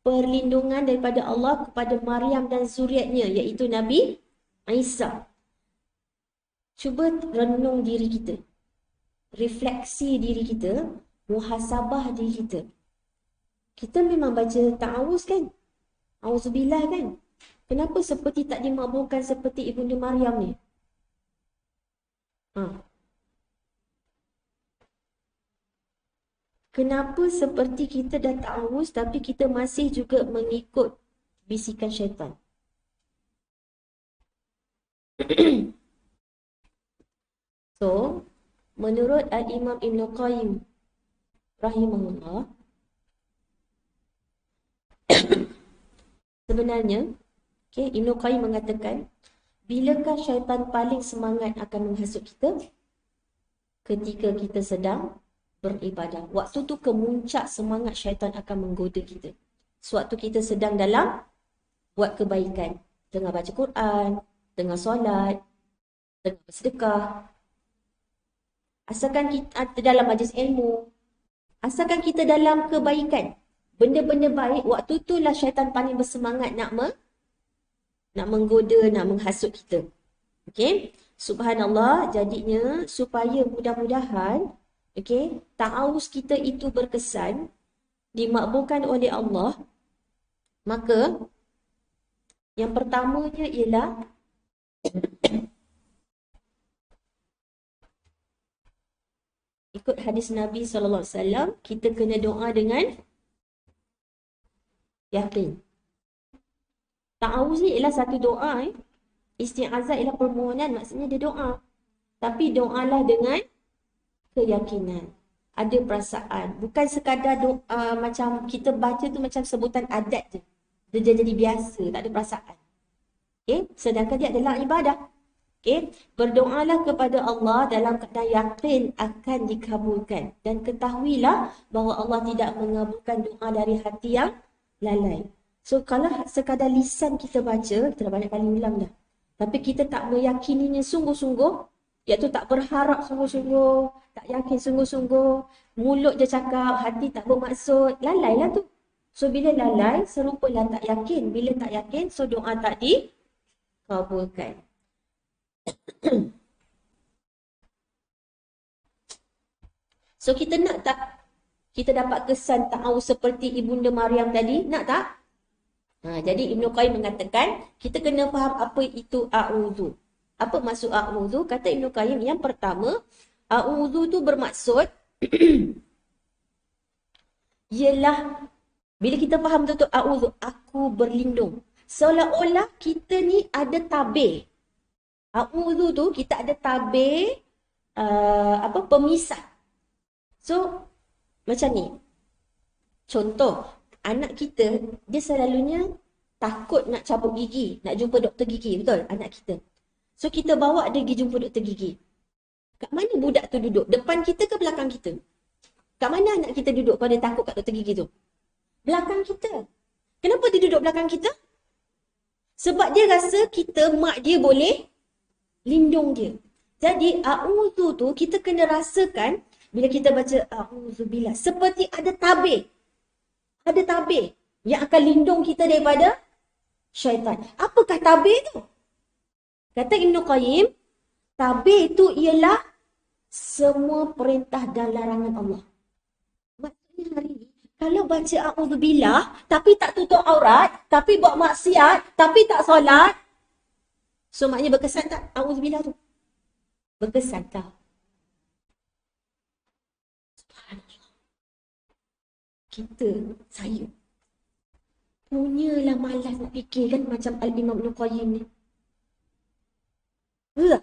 perlindungan daripada Allah kepada Maryam dan zuriatnya, iaitu Nabi Isa. Cuba renung diri kita. Refleksi diri kita. Muhasabah diri kita. Kita memang baca ta'awuz kan? Auzubillah kan? Kenapa seperti tak dimakbulkan seperti ibunda Maryam ni? Kenapa seperti kita dah ta'awuz tapi kita masih juga mengikut bisikan syaitan? So, menurut Al-Imam Ibn Qayyim rahimahullah, sebenarnya, Ibn Qayyim mengatakan, bilakah syaitan paling semangat akan menghasut kita? Ketika kita sedang beribadah. Waktu tu kemuncak semangat syaitan akan menggoda kita. Sewaktu kita sedang dalam buat kebaikan. Tengah baca Quran, tengah solat, tengah bersedekah. Asalkan kita dalam majlis ilmu, asalkan kita dalam kebaikan, benda-benda baik, waktu itulah syaitan paling bersemangat nak menggoda, nak menghasut kita. Okey? Subhanallah, jadinya supaya mudah-mudahan ta'awuz kita itu berkesan, dimakbulkan oleh Allah, maka yang pertamanya ialah ikut hadis Nabi SAW, kita kena doa dengan yakin. Ta'awuz ni ialah satu doa. Isti'azah ialah permohonan, maksudnya dia doa. Tapi doalah dengan keyakinan. Ada perasaan. Bukan sekadar doa macam kita baca tu macam sebutan adat je. Dia jadi biasa, tak ada perasaan. Sedangkan dia adalah ibadah. Berdoalah kepada Allah dalam keadaan yakin akan dikabulkan. Dan ketahuilah bahawa Allah tidak mengabulkan doa dari hati yang lalai. So kalau sekadar lisan kita baca, kita dah banyak kali ulang dah. Tapi kita tak meyakininya sungguh-sungguh, iaitu tak berharap sungguh-sungguh, tak yakin sungguh-sungguh, mulut je cakap, hati tak bermaksud, lalai lah tu. So bila lalai, serupalah tak yakin. Bila tak yakin, so doa tak dikabulkan. So kita nak tak kita dapat kesan ta'awuz seperti ibunda Maryam tadi? Nak tak? Jadi Ibn Qayyim mengatakan, kita kena faham apa itu a'udhu. Apa maksud a'udhu? Kata Ibn Qayyim, yang pertama, a'udhu tu bermaksud ialah, bila kita faham betul a'udhu, aku berlindung. Seolah-olah kita ni ada tabir. A'udhu tu kita ada tabir pemisah. So macam ni. Contoh, anak kita dia selalunya takut nak cabut gigi, nak jumpa doktor gigi, betul? Anak kita. So kita bawa dia pergi jumpa doktor gigi. Kat mana budak tu duduk? Depan kita ke belakang kita? Kat mana anak kita duduk kalau dia takut kat doktor gigi tu? Belakang kita. Kenapa dia duduk belakang kita? Sebab dia rasa kita, mak dia boleh lindung dia. Jadi a'udhu tu kita kena rasakan bila kita baca a'udzubillah, seperti ada tabir. Ada tabir yang akan lindung kita daripada syaitan. Apakah tabir tu? Kata Ibn Qayyim, tabir itu ialah semua perintah dan larangan Allah. Maksudnya hari ni, kalau baca a'udzubillah, tapi tak tutup aurat, tapi buat maksiat, tapi tak solat, So maknanya berkesan tak? A'udzubillah tu. Berkesan tak? Subhanallah. Kita, saya, punyalah malas nak fikir kan macam Al-Imam Ibn Qayyim ni. Betul?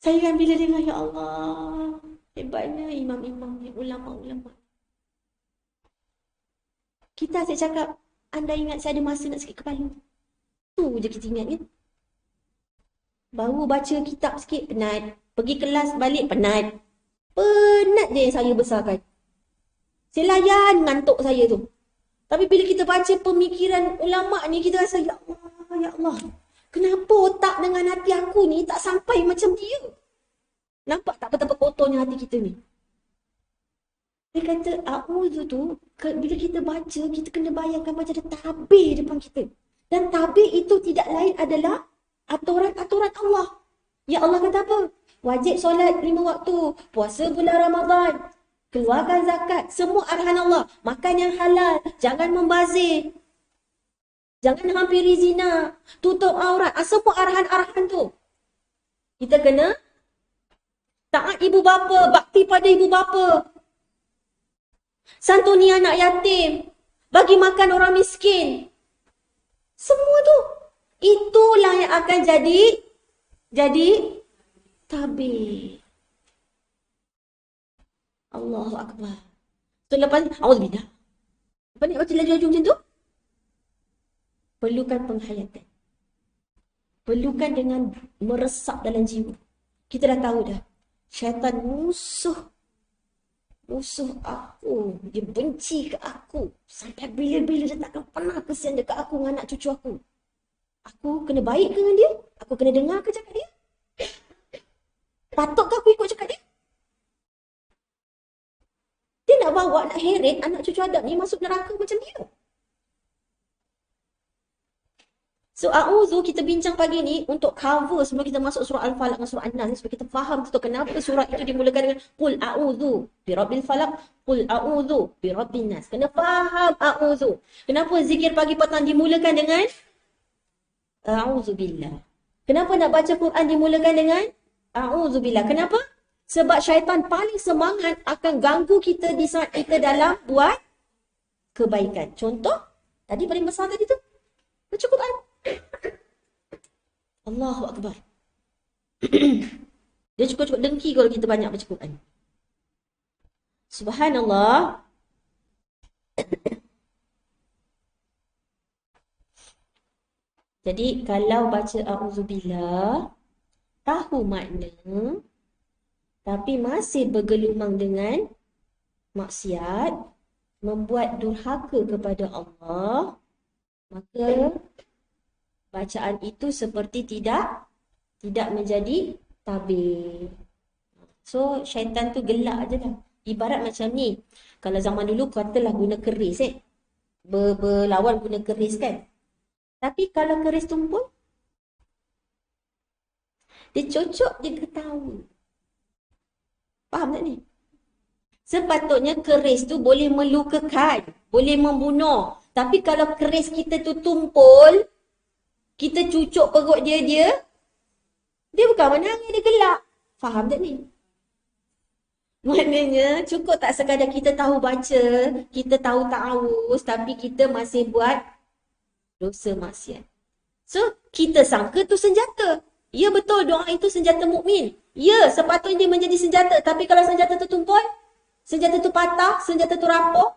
Saya kan bila dengar, ya Allah, hebatnya imam-imam ni, ulama-ulama. Kita asyik cakap, anda ingat saya ada masa nak sakit kepala. Tu je kita ingat kan. Baru baca kitab sikit, penat. Pergi kelas balik, penat. Penat je yang saya besarkan. Saya layan ngantuk saya tu. Tapi bila kita baca pemikiran ulama' ni, kita rasa, ya Allah, ya Allah. Kenapa otak dengan hati aku ni tak sampai macam dia? Nampak tak betapa kotornya hati kita ni? Dia kata, a'udzu tu, bila kita baca, kita kena bayangkan macam ada tabir depan kita. Dan tabir itu tidak lain adalah aturan-aturan Allah. Ya Allah kata apa? Wajib solat 5 waktu, puasa bulan Ramadan, keluarkan zakat, semua arahan Allah. Makan yang halal, jangan membazir, jangan hampiri zina, tutup aurat, semua arahan-arahan tu. Kita kena taat ibu bapa, bakti pada ibu bapa, santuni anak yatim, bagi makan orang miskin. Semua tu. Itulah yang akan jadi tabir. Allahu Akbar. So lepas ni, Auzubillah. Lepas ni baca laju-laju macam tu. Perlukan penghayatan. Perlukan dengan meresap dalam jiwa. Kita dah tahu dah. Syaitan musuh aku. Dia benci ke aku. Sampai bila-bila dia takkan pernah kesian dekat aku dengan anak cucu aku. Aku kena baik ke dengan dia? Aku kena dengar ke cakap dia? Patutkah aku ikut cakap dia? Dia nak bawa, nak heret anak cucu Adam ni masuk neraka macam dia. So, a'udzu kita bincang pagi ni untuk cover sebelum kita masuk surah Al-Falaq dan surah An-Nas, supaya kita faham betul kenapa surah itu dimulakan dengan Qul a'udzu birabbil falaq, Qul a'udzu birabbin nas. Kena faham a'udzu. Kenapa zikir pagi petang dimulakan dengan a'udzubillah? Kenapa nak baca Quran dimulakan dengan a'udzubillah? Kenapa? Sebab syaitan paling semangat akan ganggu kita di saat kita dalam buat kebaikan. Contoh, tadi paling besar tadi tu, baca Quran. Allahu Akbar. Dia cukup-cukup dengki kalau kita banyak baca Quran. Subhanallah. Jadi kalau baca a'udzubillah, tahu makna, tapi masih bergelumang dengan maksiat, membuat durhaka kepada Allah, maka bacaan itu seperti tidak menjadi tabir. So, syaitan tu gelak je lah. Ibarat macam ni. Kalau zaman dulu katalah guna keris berlawan guna keris kan. Tapi kalau keris tumpul, dia cocok, dia ketawa. Faham tak ni? Sepatutnya keris tu boleh melukakan, boleh membunuh. Tapi kalau keris kita tu tumpul, kita cucuk perut dia bukan menangis, dia gelak. Faham tak ni? Maknanya cukup tak sekadar kita tahu baca, kita tahu ta'awuz, tapi kita masih buat dosa maksiat. So, kita sangka tu senjata. Ya betul, doa itu senjata mukmin. Ya, sepatutnya dia menjadi senjata. Tapi kalau senjata tu tumpul, senjata tu patah, senjata tu rapuh,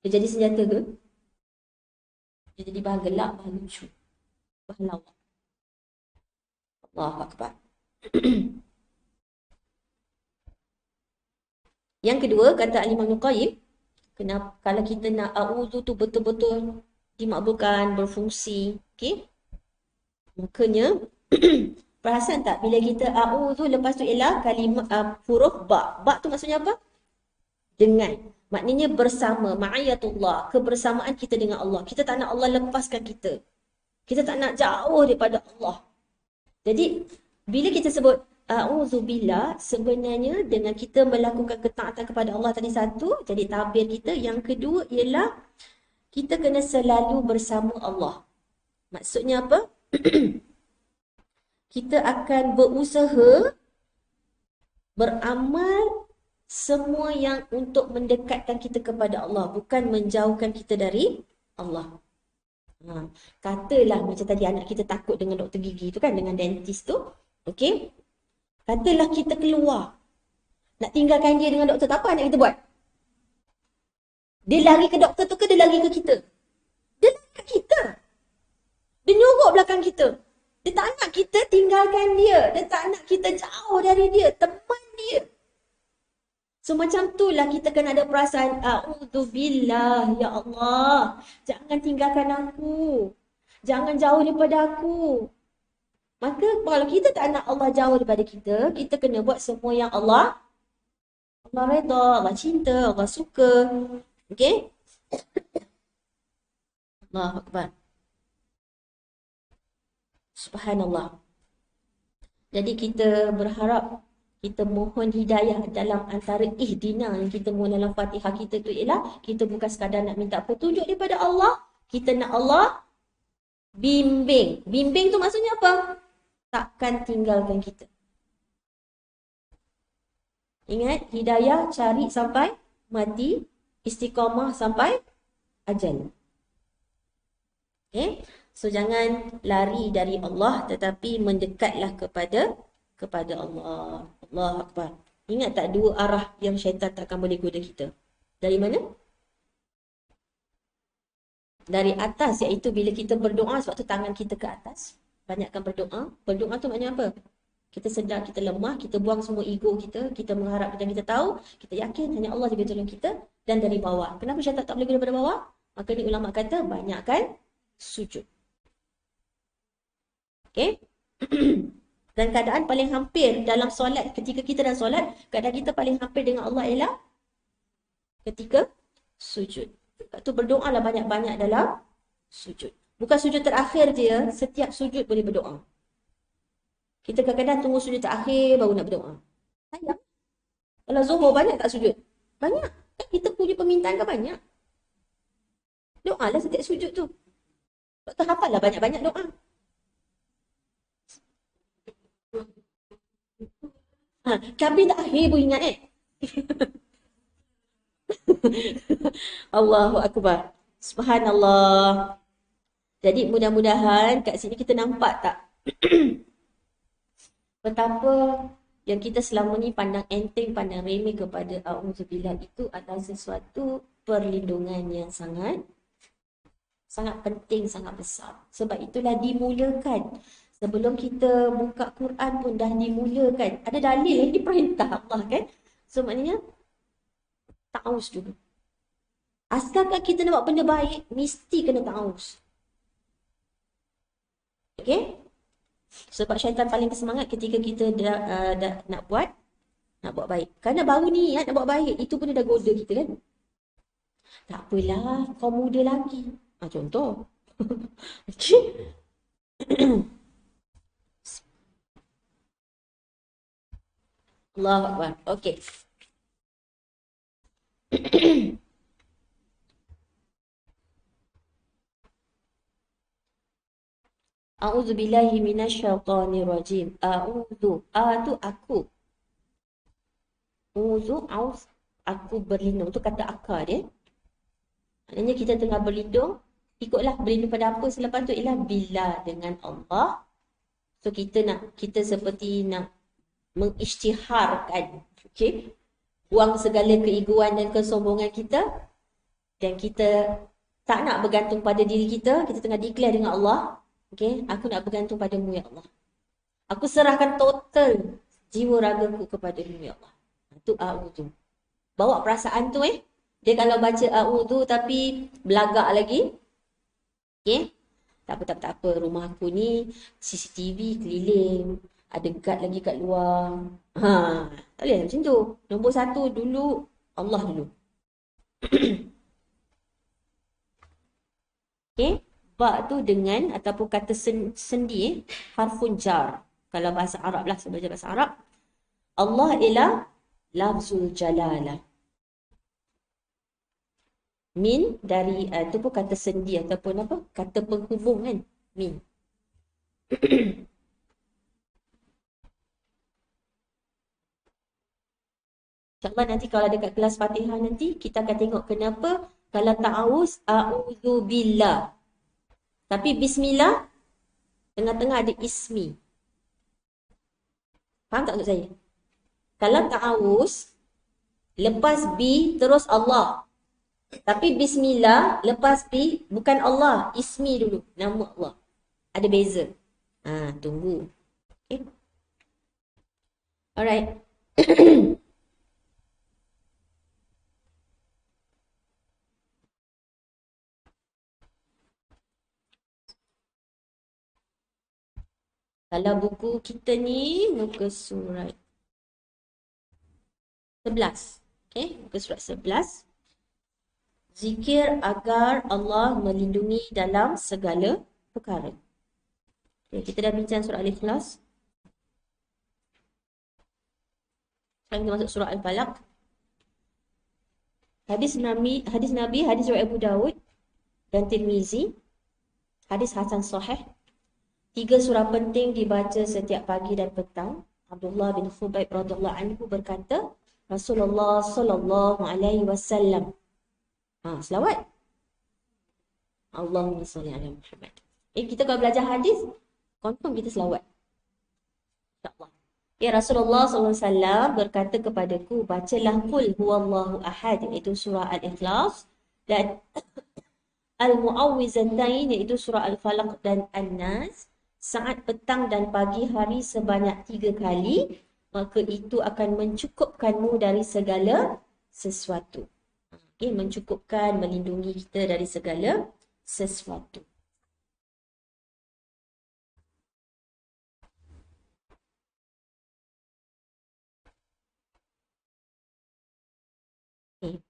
dia jadi senjata ke? Dia jadi bahan gelap, bahan lucu, bahan lawak. Allahu Akbar. Yang kedua, kata Al-Imam Ibn Qayyim, kenapa kalau kita nak a'udzu tu betul-betul dimakbulkan, berfungsi, okey? Makanya perasan tak bila kita a'udzu lepas tu ialah kalimah huruf ba. Ba tu maksudnya apa? Dengan. Maknanya bersama, ma'iyatullah, kebersamaan kita dengan Allah. Kita tak nak Allah lepaskan kita. Kita tak nak jauh daripada Allah. Jadi bila kita sebut a'udzubillah, sebenarnya dengan kita melakukan ketaatan kepada Allah tadi satu, jadi tabir kita. Yang kedua ialah kita kena selalu bersama Allah. Maksudnya apa? kita akan berusaha beramal semua yang untuk mendekatkan kita kepada Allah, bukan menjauhkan kita dari Allah. Ha, katalah macam tadi anak kita takut dengan doktor gigi tu kan, dengan dentist tu. Okey. Katalah kita keluar nak tinggalkan dia dengan doktor, tak apa anak kita buat? Dia lari ke doktor tu ke dia lari ke kita? Dia lari ke kita. Dia nyuruh belakang kita. Dia tak nak kita tinggalkan dia. Dia tak nak kita jauh dari dia. Teman dia. So macam tu lah kita kena ada perasaan, a'udzubillah, ya Allah. Jangan tinggalkan aku. Jangan jauh daripada aku. Maka kalau kita tak nak Allah jauh daripada kita, kita kena buat semua yang Allah redha, Allah cinta, Allah suka. Okey? Allahu Akbar. Subhanallah. Jadi kita berharap, kita mohon hidayah dalam antara ihdina yang kita mohon dalam Fatihah kita tu ialah kita bukan sekadar nak minta petunjuk daripada Allah, kita nak Allah bimbing. Bimbing tu maksudnya apa? Takkan tinggalkan kita. Ingat, hidayah cari sampai mati, istiqamah sampai ajal. Okay? So jangan lari dari Allah tetapi mendekatlah kepada Allah. Allah Akbar. Ingat tak dua arah yang syaitan takkan boleh goda kita? Dari mana? Dari atas, iaitu bila kita berdoa, sebab tu tangan kita ke atas. Banyakkan berdoa. Berdoa tu maknanya apa? Kita sedar kita lemah, kita buang semua ego kita, kita mengharap dan kita tahu, kita yakin hanya Allah yang tolong kita, dan dari bawah. Kenapa syaitan tak boleh goda daripada bawah? Maka ni ulama kata banyakkan sujud. Okay? Dan keadaan paling hampir dalam solat, ketika kita dalam solat, keadaan kita paling hampir dengan Allah ialah ketika sujud. Sebab tu berdoalah banyak-banyak dalam sujud. Bukan sujud terakhir je, setiap sujud boleh berdoa. Kita kadang-kadang tunggu sujud terakhir baru nak berdoa. Sayang. Kalau Zuhur banyak tak sujud? Banyak. Kan kita punya permintaan kan banyak. Doalah setiap sujud tu. Sebab tu hafallah banyak-banyak doa. Kabir tak akhir pun ingat Allahu Akbar. Subhanallah. Jadi mudah-mudahan kat sini kita nampak tak betapa yang kita selama ni pandang enteng, pandang remeh kepada a'udzubillah itu adalah sesuatu perlindungan yang sangat penting, sangat besar. Sebab itulah dimulakan. Sebelum kita buka Quran pun dah dimulakan. Ada dalil yang diperintah Allah kan. So maknanya ta'awuz dulu. Asalkan kita nak buat benda baik, mesti kena ta'awuz. Okay? Sebab syaitan paling bersemangat ketika kita dah nak buat baik. Kerana baru ni nak buat baik, itu pun dah goda kita kan. Tak apalah, kau muda lagi. Contoh. Okay. Allahu Akbar. Okey. A'udzu billahi minasyaitonir rajim. A'udzu. Tu aku. Aus. Aku berlindung. Tu kata akar dia. Maknanya kita tengah berlindung. Ikutlah berlindung pada apa selepas tu ialah billah, dengan Allah. So kita seperti nak mengisytiharkan, okey, buang segala keegoan dan kesombongan kita, dan kita tak nak bergantung pada diri kita. Kita tengah declare dengan Allah, okey, aku nak bergantung padamu ya Allah. Aku serahkan total jiwa ragaku kepadamu ya Allah. Itu a'udzu. Bawa perasaan tu dia kalau baca a'udzu tapi belagak lagi, okey, tak apa, rumah aku ni CCTV keliling, ada guard lagi kat luar. Tak boleh macam tu. Nombor satu dulu, Allah dulu. Okay. Ba tu dengan ataupun kata sendi, harfun jar. Kalau bahasa Arab lah, saya belajar bahasa Arab. Allah ialah lafzul jalalah. Min dari, tu pun kata sendi ataupun apa? Kata penghubung kan? Min. InsyaAllah nanti kalau dekat kelas Fatihah nanti, kita akan tengok kenapa kalau ta'awuz, a'udzubillah. Tapi bismillah, tengah-tengah ada ismi. Faham tak maksud saya? Kalau ta'awuz, lepas bi, terus Allah. Tapi bismillah, lepas bi, bukan Allah. Ismi dulu, nama Allah. Ada beza. Tunggu. Okay. Alright. Kalau buku kita ni, muka surat 11. Okay, muka surat 11. Zikir agar Allah melindungi dalam segala perkara. Okay, kita dah bincang surah Al-Ikhlas. Sekarang kita masuk surah Al-Falaq. Hadis Nabi, hadis riwayat Abu Dawud dan Tirmizi. Hadis Hasan Sahih. 3 surah penting dibaca setiap pagi dan petang. Abdullah bin Khubayb radhiyallahu anhu berkata, Rasulullah sallallahu alaihi wasallam. Selawat. Allahumma salli ala Muhammad. Kita kalau belajar hadis, confirm kita selawat. InsyaAllah. Ya, Rasulullah SAW berkata kepadaku, bacalah Qul huwallahu ahad, iaitu surah Al-Ikhlas, dan Al-Mu'awwizatain, iaitu surah Al-Falaq dan An-Nas, saat petang dan pagi hari sebanyak 3 kali, maka itu akan mencukupkanmu dari segala sesuatu. Okay, mencukupkan, melindungi kita dari segala sesuatu. Okay.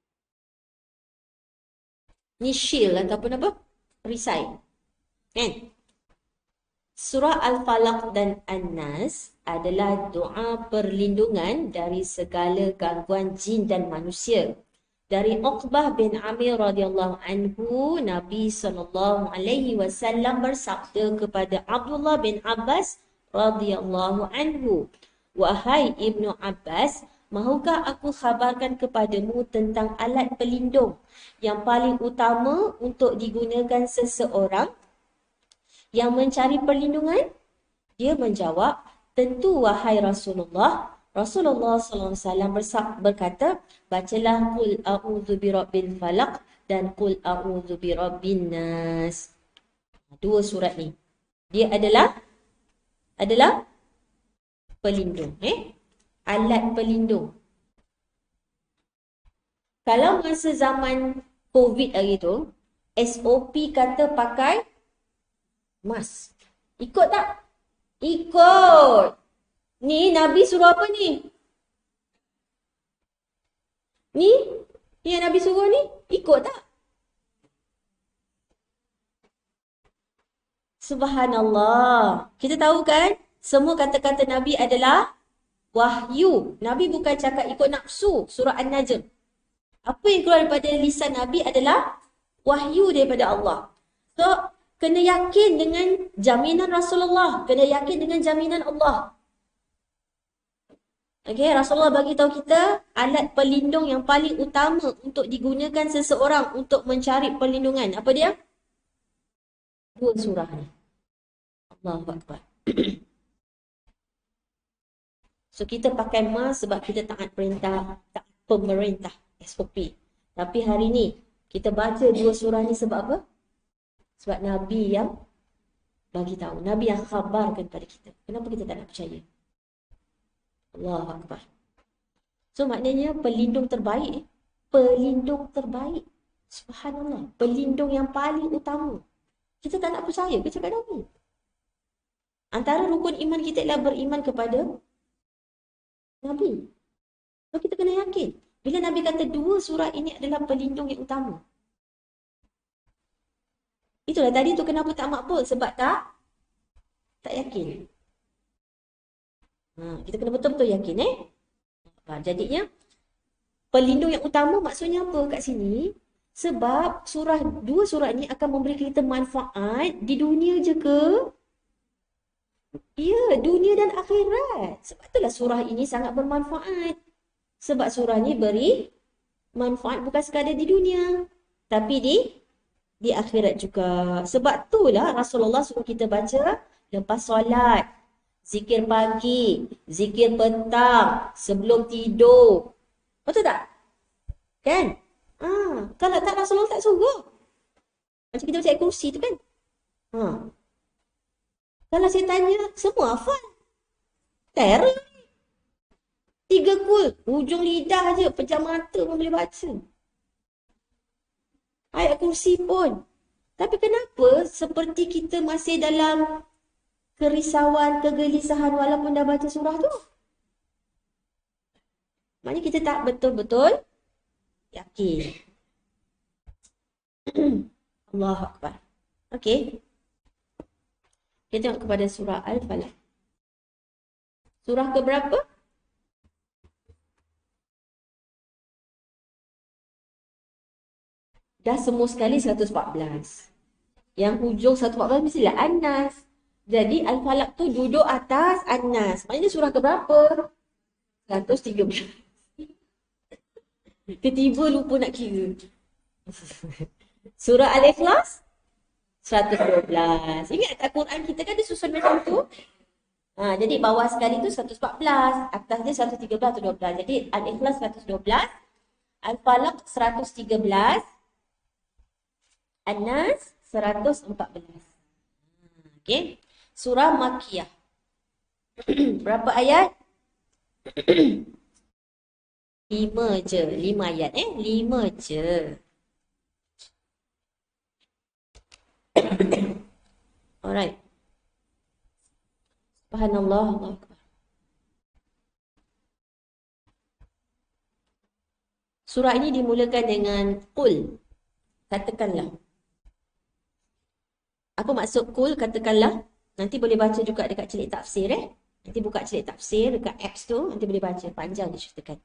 Ni shield ataupun apa? Perisai. Kan? Surah Al-Falaq dan An-Nas adalah doa perlindungan dari segala gangguan jin dan manusia. Dari Uqbah bin Amir radhiyallahu anhu, Nabi SAW bersabda kepada Abdullah bin Abbas radhiyallahu anhu, wahai Ibnu Abbas, mahukah aku khabarkan kepadamu tentang alat pelindung yang paling utama untuk digunakan seseorang yang mencari perlindungan? Dia menjawab, tentu wahai Rasulullah. Rasulullah SAW berkata, bacalah Qul a'udzu birabbil falaq dan Qul a'udzu birabbin nas. 2 surat ni. Dia adalah pelindung. Alat pelindung. Kalau masa zaman COVID hari tu, SOP kata pakai mask. Ikut tak? Ikut. Ni Nabi suruh apa ni? Ni yang Nabi suruh ni, ikut tak? Subhanallah. Kita tahu kan, semua kata-kata Nabi adalah wahyu. Nabi bukan cakap ikut nafsu. Surah An-Najm. Apa yang keluar daripada lisan Nabi adalah wahyu daripada Allah. So, kena yakin dengan jaminan Rasulullah. Kena yakin dengan jaminan Allah. Okay, Rasulullah bagi tahu kita alat pelindung yang paling utama untuk digunakan seseorang untuk mencari perlindungan. Apa dia? 2 surah ni. Allahu Akbar. So kita pakai mask sebab kita taat perintah, taat pemerintah, SOP. Tapi hari ni kita baca 2 surah ni sebab apa? Sebab Nabi yang bagi tahu, Nabi yang khabarkan pada kita. Kenapa kita tak nak percaya? Allahu Akbar. So maknanya pelindung terbaik. Pelindung terbaik. Subhanallah. Pelindung yang paling utama. Kita tak nak percaya ke cakap Nabi? Antara rukun iman kita ialah beriman kepada Nabi. So kita kena yakin. Bila Nabi kata 2 surah ini adalah pelindung yang utama. Itulah tadi tu kenapa tak makbul. Sebab tak yakin. Kita kena betul-betul yakin jadinya pelindung yang utama maksudnya apa kat sini? Sebab 2 surah ni akan memberi kita manfaat di dunia je ke? Ya, dunia dan akhirat. Sebab itulah surah ini sangat bermanfaat. Sebab surah ni beri manfaat bukan sekadar di dunia, tapi di akhirat juga. Sebab itulah Rasulullah suruh kita baca lepas solat, zikir pagi, zikir petang, sebelum tidur. Betul tak? Kan? Kalau tak Rasulullah tak suruh. Macam kita baca ayat kursi tu kan? Ha. Kalau saya tanya, semua hafal. Terror. 3 kul, hujung lidah je, pejam mata pun boleh baca. Ayat kursi pun. Tapi kenapa seperti kita masih dalam kerisauan, kegelisahan walaupun dah baca surah tu? Maknanya kita tak betul-betul yakin. Allahu Akbar. Okey. Kita tengok kepada surah Al-Falaq. Surah ke berapa? Dah semua sekali 114. Yang hujung 114 mestilah An-Nas. Jadi Al-Falaq tu duduk atas An-Nas. Maknanya surah ke berapa? 113. Tiba-tiba lupa nak kira. Surah Al-Ikhlas 112. Ingat tak Quran kita kan dia susun macam tu? Jadi bawah sekali tu 114, atas dia 113 atau 12. Jadi Al-Ikhlas 112, Al-Falaq 113, An-Nas 114. Okey. Surah Makkiyah. Berapa ayat? 5 je. 5 ayat 5 je. Alright. Subhanallah. Allahu Akbar. Surah ini dimulakan dengan Qul. Katakanlah. Apa maksud Qul? Katakanlah. Nanti boleh baca juga dekat celik tafsir Nanti buka celik tafsir dekat apps tu. Nanti boleh baca. Panjang diceritakan.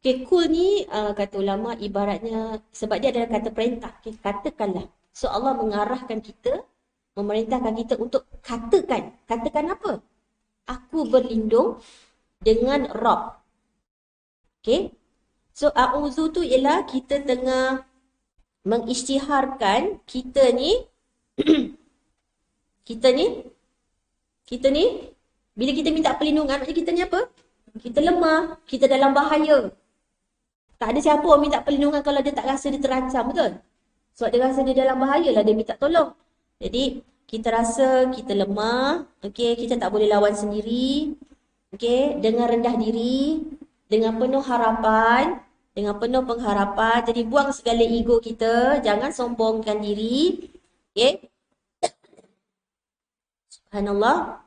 Okay, Qul ni kata ulama ibaratnya sebab dia adalah kata perintah. Okay, katakanlah. So Allah mengarahkan kita, memerintahkan kita untuk katakan. Katakan apa? Aku berlindung dengan Rabb. Okay. So a'udzu tu ialah kita tengah mengisytiharkan kita ni kita ni bila kita minta perlindungan macam kita ni apa? Kita lemah, kita dalam bahaya. Tak ada siapa orang minta perlindungan kalau dia tak rasa dia terancam, betul? Sebab dia rasa dia dalam bahaya lah dia minta tolong. Jadi kita rasa kita lemah, okey, kita tak boleh lawan sendiri. Okey, dengan rendah diri, dengan penuh harapan, dengan penuh pengharapan. Jadi buang segala ego kita, jangan sombongkan diri. Okey. Subhanallah.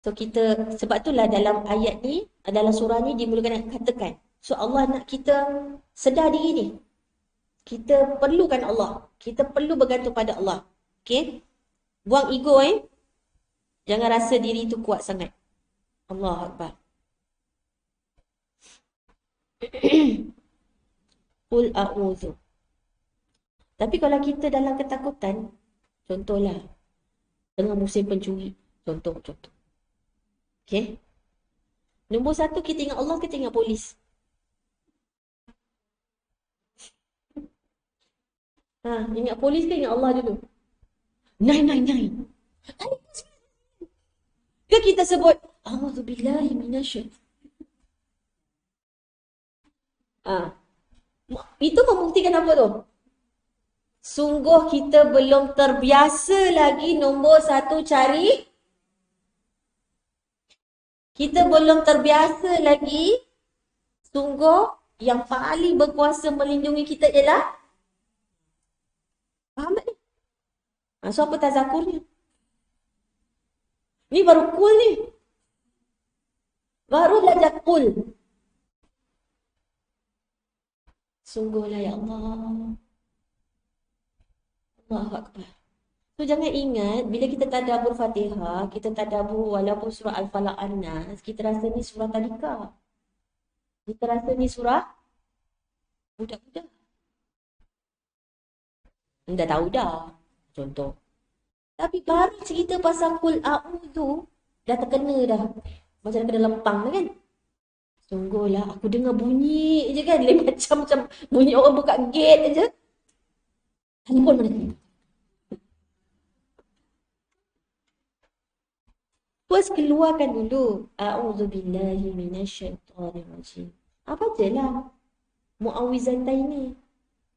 So kita, sebab itulah dalam ayat ni, dalam surah ni dimulakan dengan katakan. So Allah nak kita sedar diri ni. Kita perlukan Allah. Kita perlu bergantung pada Allah. Okay? Buang ego Jangan rasa diri tu kuat sangat. Allahu Akbar. Qul a'udzu. Tapi kalau kita dalam ketakutan, contohlah, tengah musim pencuri. Contoh. Okay? Nombor 1, kita ingat Allah, kita ingat polis. Ingat polis ke ingat Allah dulu? 999. Ke kita sebut A'udzubillahi minasyaitanir. Itu membuktikan apa tu? Sungguh kita belum terbiasa lagi nombor 1 cari. Kita belum terbiasa lagi. Sungguh yang paling berkuasa melindungi kita ialah faham tak ni? So apa tazakurnya? Ni baru Qul ni. Baru belajar Qul. Sungguhlah ya Allah. Allahu Akbar. So jangan ingat bila kita tadabbur Fatihah, kita tadabbur walaupun surah Al-Falaq An-Nas, kita rasa ni surah tadika. Kita rasa ni surah budak-budak. Dah tahu dah. Contoh. Tapi baru cerita pasal kul a'udhu, dah terkena dah. Macam nak kena lempang dah kan. Sungguhlah, aku dengar bunyi je kan. Lain macam bunyi orang buka gate je. Handphone mana? Terus keluarkan dulu. A'udzubillahi minasyaitonirrajim. Apa je lah. Mu'awwizatan ini.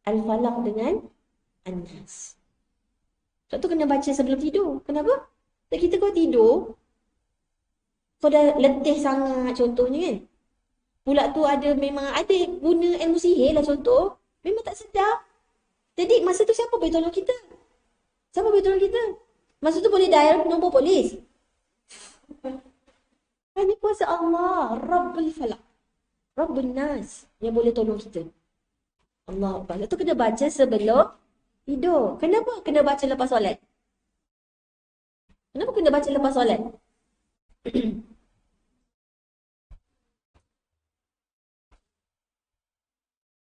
Al-Falaq dengan An-Nas. Sebab tu kena baca sebelum tidur. Kenapa? Sebab kita kau tidur, kau dah letih sangat contohnya kan. Pula tu memang ada guna ilmu sihir lah contoh. Memang tak sedar. Jadi masa tu siapa boleh tolong kita? Siapa boleh tolong kita? Masa tu boleh dial nombor polis. Hanya kuasa Allah, Rabbul Falaq, Rabbun Nas yang boleh tolong kita. Allah Akbar. Lepas tu kena baca sebelum tidur. Kenapa kena baca lepas solat? Kenapa kena baca lepas solat?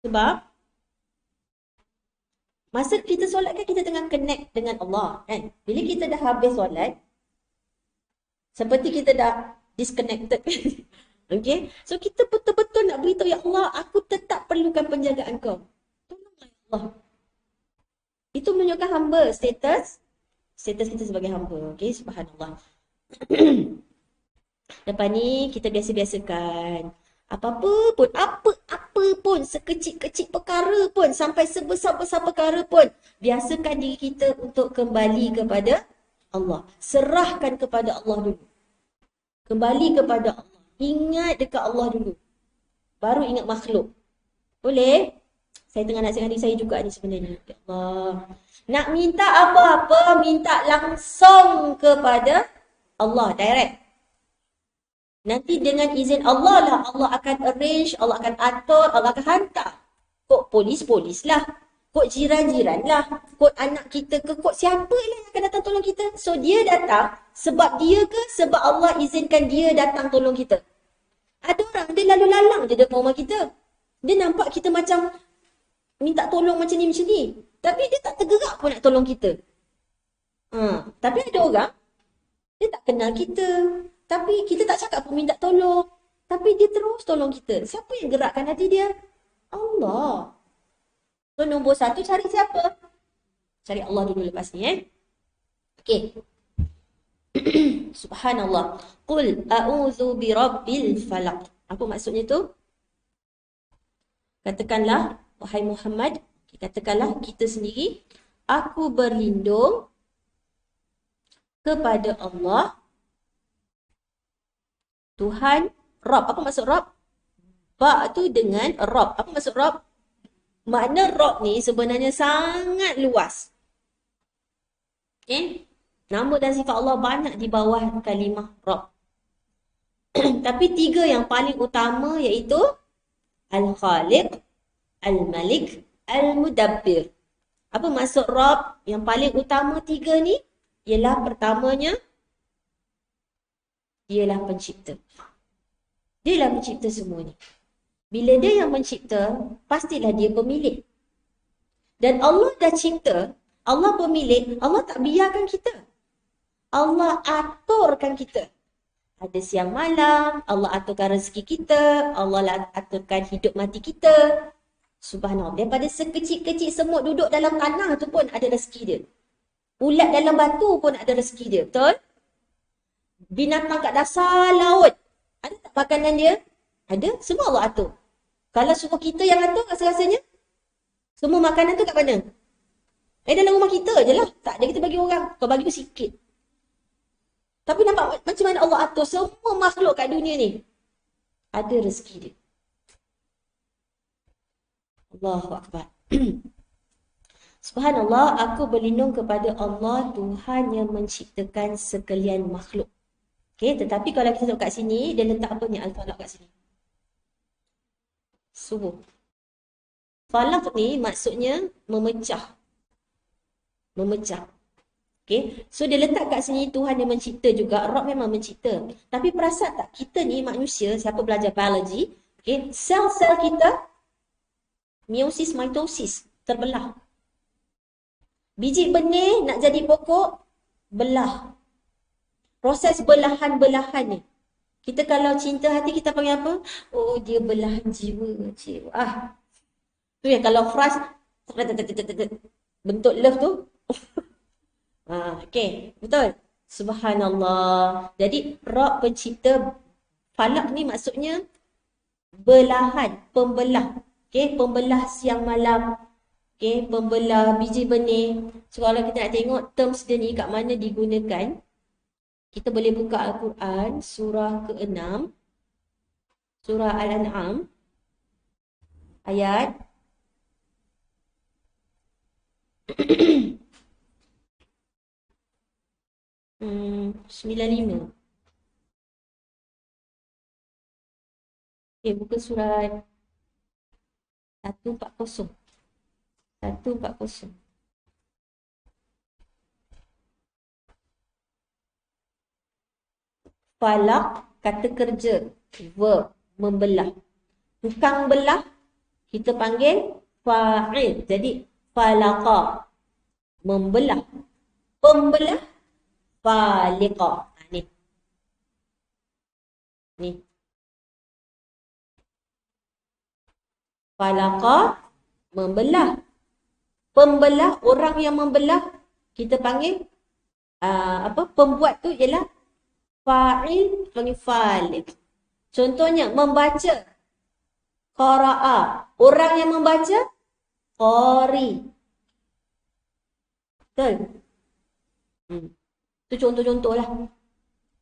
Sebab masa kita solat kan kita tengah connect dengan Allah kan. Bila kita dah habis solat, seperti kita dah disconnected. Okay. So kita betul-betul nak beritahu, ya Allah, aku tetap perlukan penjagaan kau. Tolonglah ya Allah. Itu menunjukkan hamba, status kita sebagai hamba. Okay, subhanallah. Lepas ni kita biasa-biasakan. Apa-apa pun, sekecil-kecil perkara pun, sampai sebesar-besar perkara pun, biasakan diri kita untuk kembali kepada Allah. Serahkan kepada Allah dulu. Kembali kepada Allah. Ingat dekat Allah dulu. Baru ingat makhluk. Boleh? Saya tengah nasihat diri saya juga ni sebenarnya. Ya Allah. Nak minta apa-apa, minta langsung kepada Allah. Direct. Nanti dengan izin Allah lah, Allah akan arrange, Allah akan atur, Allah akan hantar. Kok polis-polis lah. Kok jiran-jiran lah. Kok anak kita ke, kok siapa lah yang akan datang tolong kita. So dia datang sebab dia ke, sebab Allah izinkan dia datang tolong kita. Ada orang dia lalu lalang je depan rumah kita. Dia nampak kita macam minta tolong macam ni. Tapi dia tak tergerak pun nak tolong kita. Tapi ada orang, dia tak kenal kita. Tapi kita tak cakap pun minta tolong. Tapi dia terus tolong kita. Siapa yang gerakkan hati dia? Allah. So nombor satu, cari siapa? Cari Allah dulu lepas ni Okay. Subhanallah. Qul a'udzu birabbil falaq. Apa maksudnya tu? Katakanlah, wahai Muhammad, katakanlah kita sendiri, aku berlindung kepada Allah, Tuhan, Rabb. Apa maksud Rabb? Ba tu dengan Rabb. Apa maksud Rabb? Makna Rabb ni sebenarnya sangat luas. Okay? Nama dan sifat Allah banyak di bawah kalimah Rabb. Tapi tiga yang paling utama iaitu Al-Khaliq, Al-Malik, Al-Mudabbir. Apa maksud Rabb? Yang paling utama tiga ni ialah pertamanya, dialah pencipta. Dialah pencipta semua ni. Bila dia yang mencipta, pastilah dia pemilik. Dan Allah dah cipta, Allah pemilik, Allah tak biarkan kita. Allah aturkan kita. Ada siang malam, Allah aturkan rezeki kita, Allah aturkan hidup mati kita. Subhanallah, daripada sekecil-kecil semut duduk dalam tanah tu pun ada rezeki dia. Ulat dalam batu pun ada rezeki dia, betul? Binatang kat dasar laut, ada tak makanan dia? Ada, semua Allah atur. Kalau suruh kita yang atur, rasa-rasanya semua makanan tu kat mana? Dalam rumah kita je lah. Tak ada kita bagi orang. Kau bagi tu sikit. Tapi nampak macam mana Allah atur semua makhluk kat dunia ni. Ada rezeki dia. Allahu Akbar. Subhanallah, aku berlindung kepada Allah, Tuhan yang menciptakan sekalian makhluk. Okay, tetapi kalau kita tengok kat sini, dia letak apa ni? Al-Falaq kat sini. Subuh. Falaq ni maksudnya memecah. Memecah. Okay. So dia letak kat sini Tuhan yang mencipta juga. Rabb memang mencipta. Tapi perasan tak? Kita ni manusia, siapa belajar biologi, okay, sel-sel kita, meiosis, mitosis, terbelah. Biji benih nak jadi pokok, belah. Proses belahan-belahan ni. Kita kalau cinta hati kita panggil apa? Oh, dia belahan jiwa. Jiwa. Tu yang kalau frust, bentuk love tu. Okay, betul. Subhanallah. Jadi, Rabb pencipta falak ni maksudnya belahan, pembelah. Okay, pembelah siang malam. Okay, pembelah biji benih. So, kalau kita nak tengok terms dia ni kat mana digunakan, kita boleh buka Al-Quran, surah ke-6, surah Al-An'am, ayat 95. Okay, buka surat 140. 140. Falak, kata kerja, verb, membelah. Tukang belah, kita panggil fa'il. Jadi, falaqa, membelah. Pembelah, faliqa. Ni. Ni. Falaqa, membelah. Pembelah, orang yang membelah, kita panggil, pembuat tu ialah fa'il, panggil faliq. Contohnya, membaca. Qara'a. Orang yang membaca, qari. Betul? Itu contoh-contoh lah.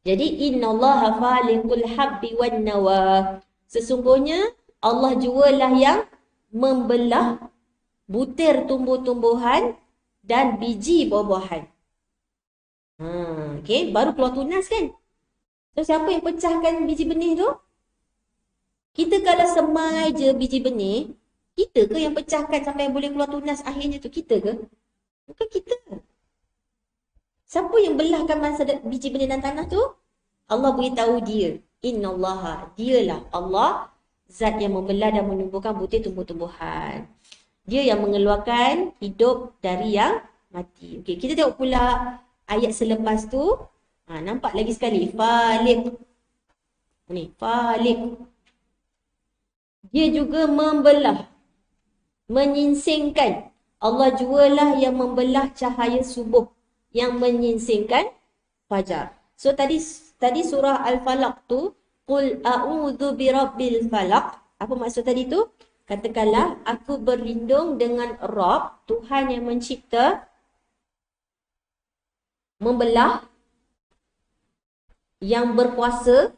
Jadi, innallaha faliqul habbi wan nawa. Sesungguhnya, Allah jualah yang membelah butir tumbuh-tumbuhan dan biji buah-buahan. Okay, baru keluar tunas kan? So, siapa yang pecahkan biji benih tu? Kita kalau semai je biji benih, kita ke yang pecahkan sampai boleh keluar tunas akhirnya tu? Kita ke? Bukan kita. Siapa yang belahkan masa biji benih dan tanah tu? Allah beritahu dia. Innallaha, dialah Allah, zat yang membelah dan menumbuhkan butir tumbuh-tumbuhan. Dia yang mengeluarkan hidup dari yang mati. Okay, kita tengok pula ayat selepas tu. Nampak lagi sekali. Faliq. Ni, faliq. Dia juga membelah. Menyingsingkan. Allah jualah yang membelah cahaya subuh. Yang menyingsingkan fajar. So, tadi surah Al-Falaq tu. Qul a'udhu birabbil falaq. Apa maksud tadi tu? Katakanlah, aku berlindung dengan Rabb, Tuhan yang mencipta, membelah, yang berkuasa,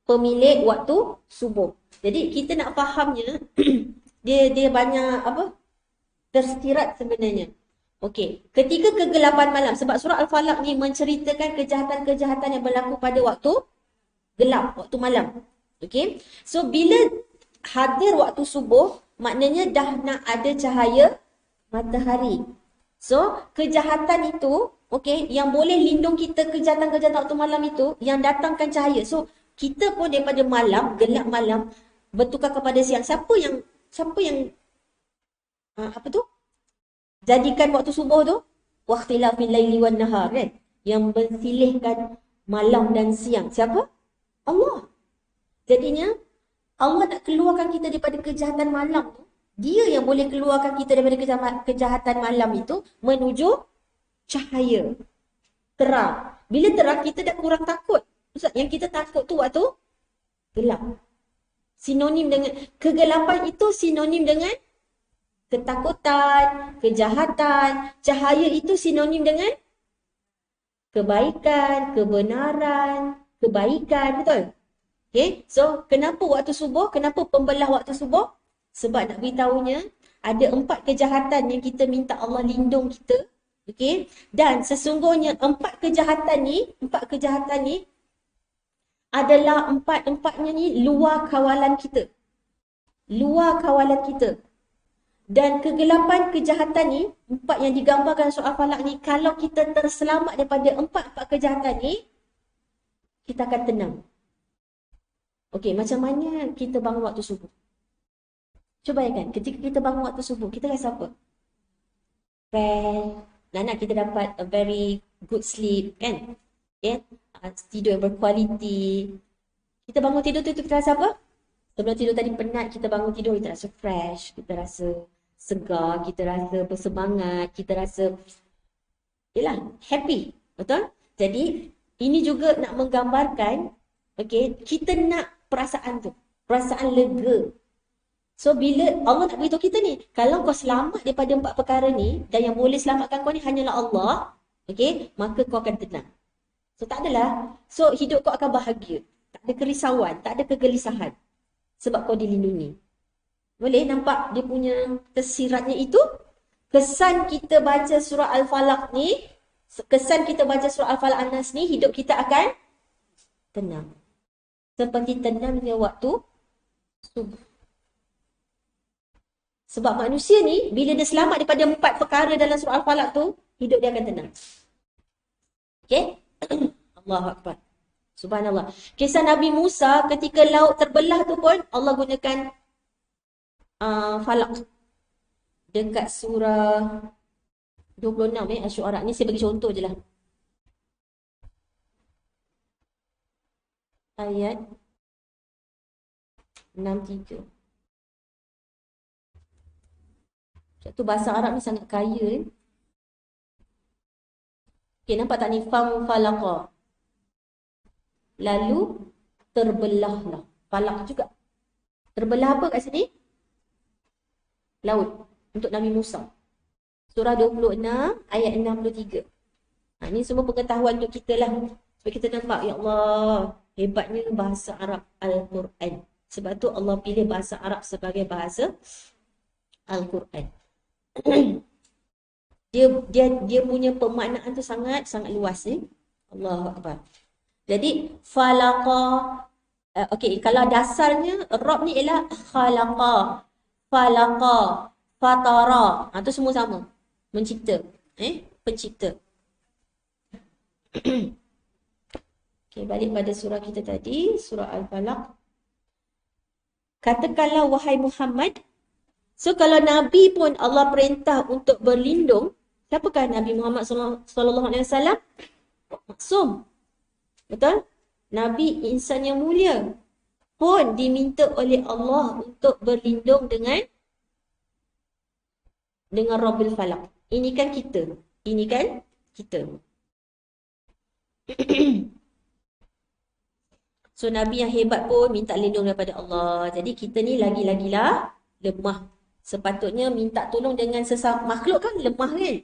pemilik waktu subuh. Jadi kita nak fahamnya, dia banyak tersirat sebenarnya. Okey, ketika kegelapan malam, sebab surah Al-Falaq ni menceritakan kejahatan-kejahatan yang berlaku pada waktu gelap, waktu malam. Okey, so bila hadir waktu subuh, maknanya dah nak ada cahaya matahari. So, kejahatan itu, okay, yang boleh lindung kita kejahatan-kejahatan waktu malam itu, yang datangkan cahaya. So, kita pun daripada malam, gelap malam, bertukar kepada siang. Siapa yang jadikan waktu subuh tu? Waqtilafil laili wan nahar, kan? Yang bersilihkan malam dan siang. Siapa? Allah. Jadinya, Allah nak keluarkan kita daripada kejahatan malam tu. Dia yang boleh keluarkan kita daripada kejahatan malam itu menuju cahaya, terang. Bila terang, kita dah kurang takut. Ustaz, yang kita takut tu waktu gelap. Sinonim dengan kegelapan itu sinonim dengan ketakutan, kejahatan. Cahaya itu sinonim dengan kebaikan, kebenaran, kebaikan. Betul? Okay, so kenapa waktu subuh? Kenapa pembelah waktu subuh? Sebab nak beritahunya, ada 4 kejahatan yang kita minta Allah lindung kita. Okay, dan sesungguhnya 4 kejahatan ni adalah 4-4-nya ni luar kawalan kita. Luar kawalan kita. Dan kegelapan kejahatan ni, 4 yang digambarkan surah Al-Falaq ni, kalau kita terselamat daripada 4 kejahatan ni, kita akan tenang. Okey, macam mana kita bangun waktu subuh? Cuba bayangkan, ketika kita bangun waktu subuh, kita rasa apa? Fresh, Nak kita dapat a very good sleep kan. Okay? Tidur yang berkualiti. Kita bangun tidur tu kita rasa apa? Sebelum tidur tadi penat, kita bangun tidur kita rasa fresh, kita rasa segar, kita rasa bersemangat, kita rasa happy. Betul? Jadi ini juga nak menggambarkan kita nak perasaan tu, perasaan lega. So bila Allah nak beritahu kita ni, kalau kau selamat daripada 4 perkara ni dan yang boleh selamatkan kau ni hanyalah Allah, maka kau akan tenang. So tak adalah. So hidup kau akan bahagia. Tak ada kerisauan, tak ada kegelisahan. Sebab kau dilindungi. Boleh nampak dia punya tersiratnya itu? Kesan kita baca surah Al-Falaq ni, kesan kita baca surah Al-Falaq An-Nas ni, hidup kita akan tenang. Seperti tenangnya waktu subuh. Sebab manusia ni, bila dia selamat daripada 4 perkara dalam surah Al-Falaq tu, hidup dia akan tenang. Allahu Akbar. Subhanallah. Kisah Nabi Musa ketika laut terbelah tu pun, Allah gunakan Falaq. Dekat surah 26 Asy-Syu'ara. Ni saya bagi contoh je lah. Ayat 63. Satu bahasa Arab ni sangat kaya. Nampak tak ni? Fam falaqa. Lalu terbelahlah. Falaq juga. Terbelah apa kat sini? Laut. Untuk Nabi Musa. Surah 26 ayat 63. Ni semua pengetahuan untuk kita lah. Supaya kita nampak, ya Allah, hebatnya bahasa Arab Al-Quran. Sebab tu Allah pilih bahasa Arab sebagai bahasa Al-Quran. dia punya pemaknaan tu sangat luas ni. Allahu Akbar. Jadi falaqa, kalau dasarnya Rob ni ialah khalaqa, falaqa, fatara. Tu semua sama. Mencipta. Pencipta. Balik pada surah kita tadi, surah Al-Falaq. Katakanlah wahai Muhammad. So kalau Nabi pun Allah perintah untuk berlindung, siapakah Nabi Muhammad SAW? Maksum. Betul? Nabi insan yang mulia pun diminta oleh Allah untuk berlindung dengan Rabbil Falaq. Ini kan kita. So Nabi yang hebat pun minta lindung daripada Allah. Jadi kita ni lagi-lagilah lemah. Sepatutnya minta tolong dengan sesama makhluk kan lemah kan.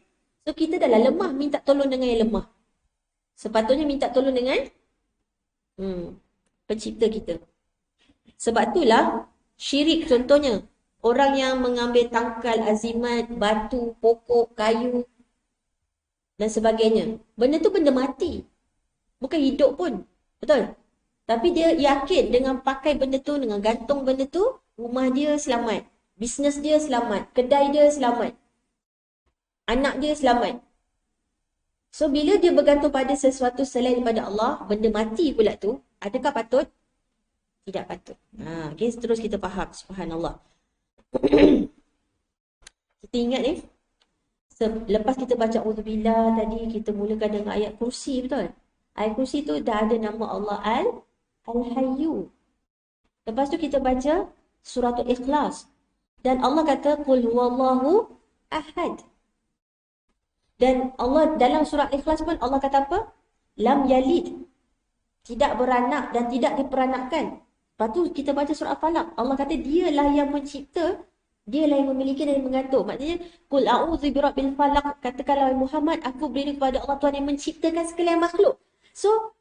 So kita dah lemah, minta tolong dengan yang lemah. Sepatutnya minta tolong dengan pencipta kita. Sebab itulah syirik contohnya. Orang yang mengambil tangkal, azimat, batu, pokok, kayu dan sebagainya. Benda tu benda mati. Bukan hidup pun. Betul? Tapi dia yakin dengan pakai benda tu, dengan gantung benda tu, rumah dia selamat. Bisnes dia selamat. Kedai dia selamat. Anak dia selamat. So, bila dia bergantung pada sesuatu selain daripada Allah, benda mati pula tu, adakah patut? Tidak patut. Terus kita faham. Subhanallah. Kita ingat ni, lepas kita baca Auzubillah tadi, kita mulakan dengan ayat kursi, betul? Ayat kursi tu dah ada nama Allah Al-Hayyu. Lepas tu kita baca suratul Ikhlas. Dan Allah kata, Qul huwallahu ahad. Dan Allah dalam surat Ikhlas pun Allah kata apa? Lam yalid. Tidak beranak dan tidak diperanakkan. Lepas tu kita baca surah Al-Falaq. Allah kata dialah yang mencipta, dialah yang memiliki dan yang menggantung. Maknanya, Qul a'udzu birabbil falaq. Katakanlah Muhammad, aku berlindung kepada Allah Tuhan yang menciptakan sekalian makhluk. So,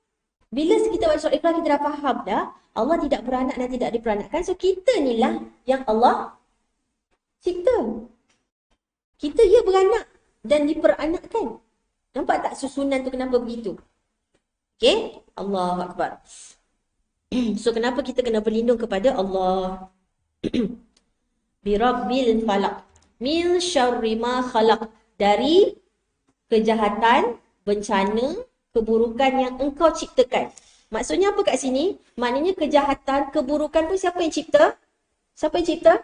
bila kita baca surah Ikhlas, kita dah faham dah. Allah tidak beranak dan tidak diperanakkan. So, kita ni lah yang Allah cipta. Kita beranak dan diperanakkan. Nampak tak susunan tu kenapa begitu? Allahu Akbar. So kenapa kita kena berlindung kepada Allah? Birabbil falaq. Min syarri ma khalaq. Dari kejahatan, bencana, keburukan yang engkau ciptakan. Maksudnya apa kat sini? Maknanya kejahatan, keburukan pun siapa yang cipta? Siapa yang cipta?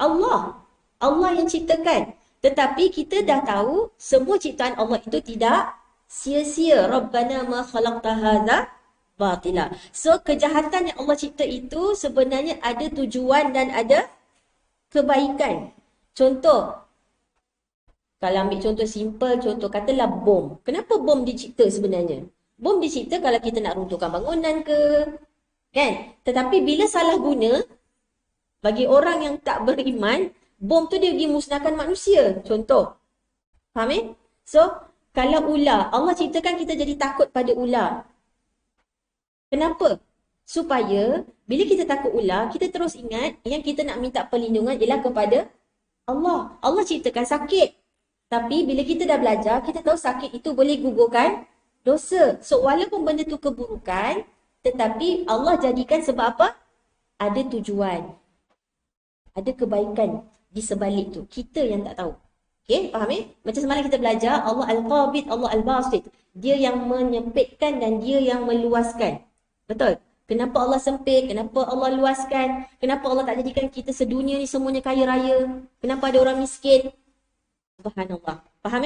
Allah. Allah yang ciptakan. Tetapi kita dah tahu semua ciptaan Allah itu tidak sia-sia. Rabbana ma khalaqta hadza batila. So kejahatan yang Allah cipta itu sebenarnya ada tujuan dan ada kebaikan. Contoh, kalau ambil contoh simple, contoh katalah bom. Kenapa bom dicipta sebenarnya? Bom dicipta kalau kita nak runtuhkan bangunan ke, kan? Tetapi bila salah guna, bagi orang yang tak beriman, bom tu dia pergi musnahkan manusia. Contoh. Faham So, kalau ular, Allah ciptakan kita jadi takut pada ular. Kenapa? Supaya bila kita takut ular, kita terus ingat yang kita nak minta perlindungan ialah kepada Allah. Allah ciptakan sakit. Tapi bila kita dah belajar, kita tahu sakit itu boleh gugurkan dosa. So, walaupun benda tu keburukan, tetapi Allah jadikan sebab apa? Ada tujuan. Ada kebaikan di sebalik tu. Kita yang tak tahu. Okay, faham Macam semalam kita belajar, Allah Al-Qabid, Allah Al-Basit. Dia yang menyempitkan dan dia yang meluaskan. Betul? Kenapa Allah sempit? Kenapa Allah luaskan? Kenapa Allah tak jadikan kita sedunia ni semuanya kaya raya? Kenapa ada orang miskin? Subhanallah. Faham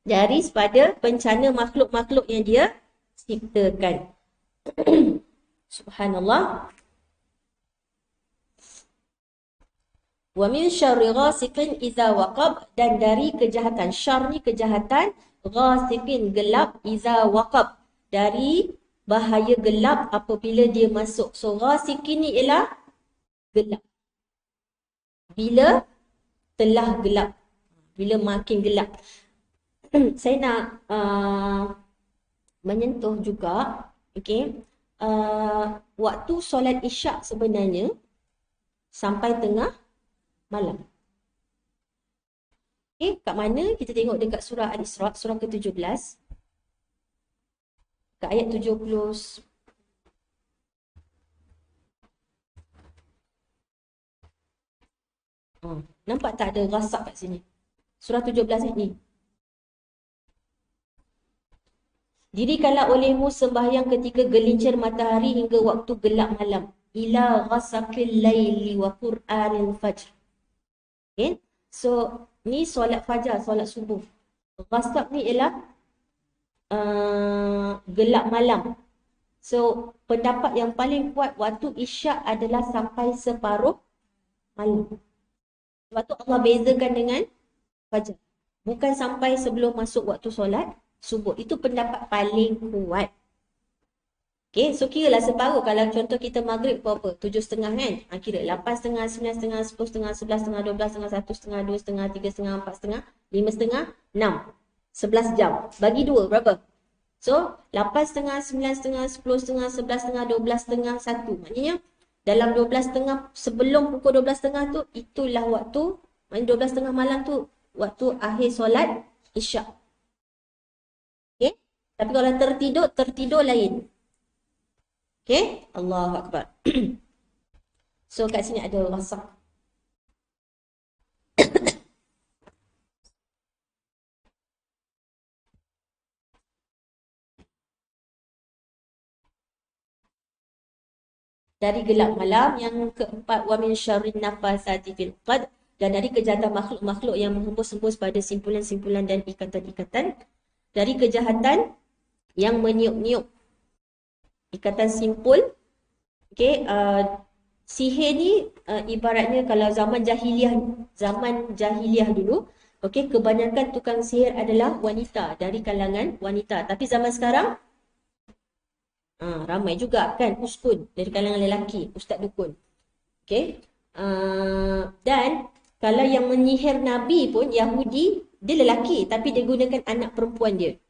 Dari pada bencana makhluk-makhluk yang dia ciptakan. Subhanallah. Wa min syarri ghasiqin idza waqab, dan dari kejahatan, syar ni kejahatan, ghasiqin gelap, idza waqab, dari bahaya gelap apabila dia masuk. So ghasiqin ni ialah gelap. Bila telah gelap, bila makin gelap. Saya nak menyentuh juga, waktu solat isyak sebenarnya sampai tengah malam. Kat mana? Kita tengok dekat surah Al-Isra, surah ke-17. Kat ayat 70. Nampak tak ada rasak kat sini? Surah 17 ni. Dirikanlah olehmu sembahyang ketika gelincir matahari hingga waktu gelap malam. Ila ghasaqil laili wa qur'anil fajr. Okay. So, ni solat fajar, solat subuh. Ghasaq ni ialah gelap malam. So, pendapat yang paling kuat waktu isyak adalah sampai separuh malam. Sebab tu Allah bezakan dengan fajar. Bukan sampai sebelum masuk waktu solat subuh. Itu pendapat paling kuat. Okay, so kira lah separuh. Kalau contoh kita maghrib berapa? 7.30 kan? Kira 8.30, 9.30, 10.30, 11.30, 12.30, 1.30, 2.30, 3.30, 4.30, 5.30, 6. 11 jam. Bagi 2, berapa? So, 8.30, 9.30, 10.30, 11.30, 12.30, 1. Maknanya, dalam 12.30, sebelum pukul 12.30 tu, itulah waktu, maknanya 12.30 malam tu, waktu akhir solat isyak. Okay? Tapi kalau tertidur lain. Okay? Allahu Akbar. So, kat sini ada rasak. Dari gelap malam. Yang keempat, wa min syarrin nafasati fil uqad, dan dari kejahatan makhluk-makhluk yang menghembus-hembus pada simpulan-simpulan dan ikatan-ikatan. Dari kejahatan yang meniup-niup ikatan simpul. Okay, sihir ni ibaratnya kalau zaman jahiliah dulu, okay, kebanyakan tukang sihir adalah wanita, dari kalangan wanita. Tapi zaman sekarang ramai juga kan uskun dari kalangan lelaki, ustaz dukun. Okay, dan kalau yang menyihir Nabi pun Yahudi, dia lelaki tapi dia gunakan anak perempuan dia.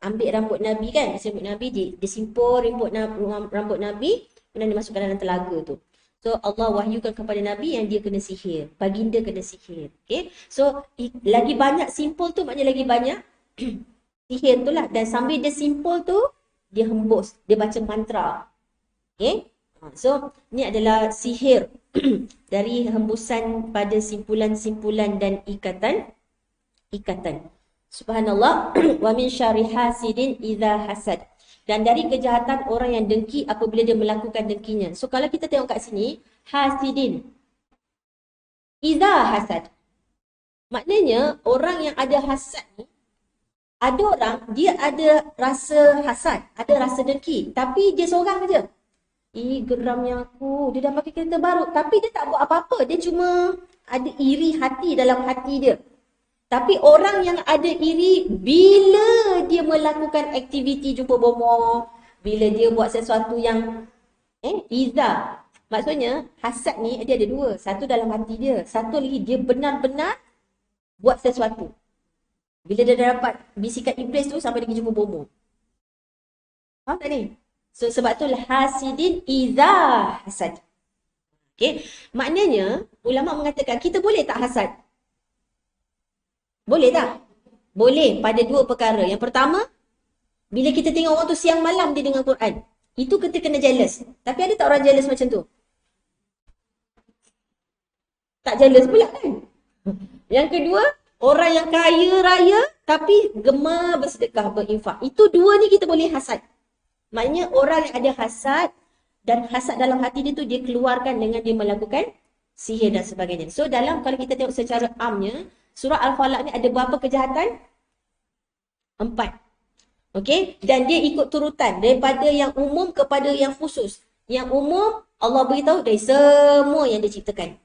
Ambil rambut Nabi kan, rambut Nabi dia simpur rambut Nabi, kemudian dimasukkan dalam telaga tu. So Allah wahyukan kepada Nabi yang dia kena sihir, baginda kena sihir. Okay, so lagi banyak simpul tu maknanya lagi banyak sihir tu lah. Dan sambil dia simpul tu, dia hembus, dia baca mantra. Okay, so ni adalah sihir dari hembusan pada simpulan-simpulan dan ikatan. Subhanallah. Wa min syarri hasidin idza hasad, dan dari kejahatan orang yang dengki apabila dia melakukan dengkinya. So kalau kita tengok kat sini, hasidin idza hasad, Maknanya orang yang ada hasad ni, ada orang dia ada rasa hasad, ada rasa dengki, tapi dia seorang je. Geramnya aku, dia dah pakai kereta baru, tapi dia tak buat apa-apa, dia cuma ada iri hati dalam hati dia. Tapi orang yang ada iri, bila dia melakukan aktiviti jumpa bomoh, bila dia buat sesuatu yang iza. Maksudnya, hasad ni dia ada dua. Satu dalam hati dia. Satu lagi, dia benar-benar buat sesuatu. Bila dia dah dapat bisikan iblis tu, sampai dia pergi jumpa bomoh. Faham tak ni? So, sebab tu hasidin iza hasad. Okay? Maknanya, ulama mengatakan, kita boleh tak hasad? Boleh tak? Boleh pada dua perkara. Yang pertama, bila kita tengok orang tu siang malam dia dengar Quran. Itu kita kena jealous. Tapi ada tak orang jealous macam tu? Tak jealous pula kan? Yang kedua, orang yang kaya raya tapi gemar bersedekah, berinfak. Itu dua ni kita boleh hasad. Maknanya orang yang ada hasad dan hasad dalam hati dia tu dia keluarkan dengan dia melakukan sihir dan sebagainya. So dalam kalau kita tengok secara amnya, surah Al-Falaq ni ada berapa kejahatan? 4. Okey, dan dia ikut turutan daripada yang umum kepada yang khusus. Yang umum Allah beritahu dari semua yang diciptakan.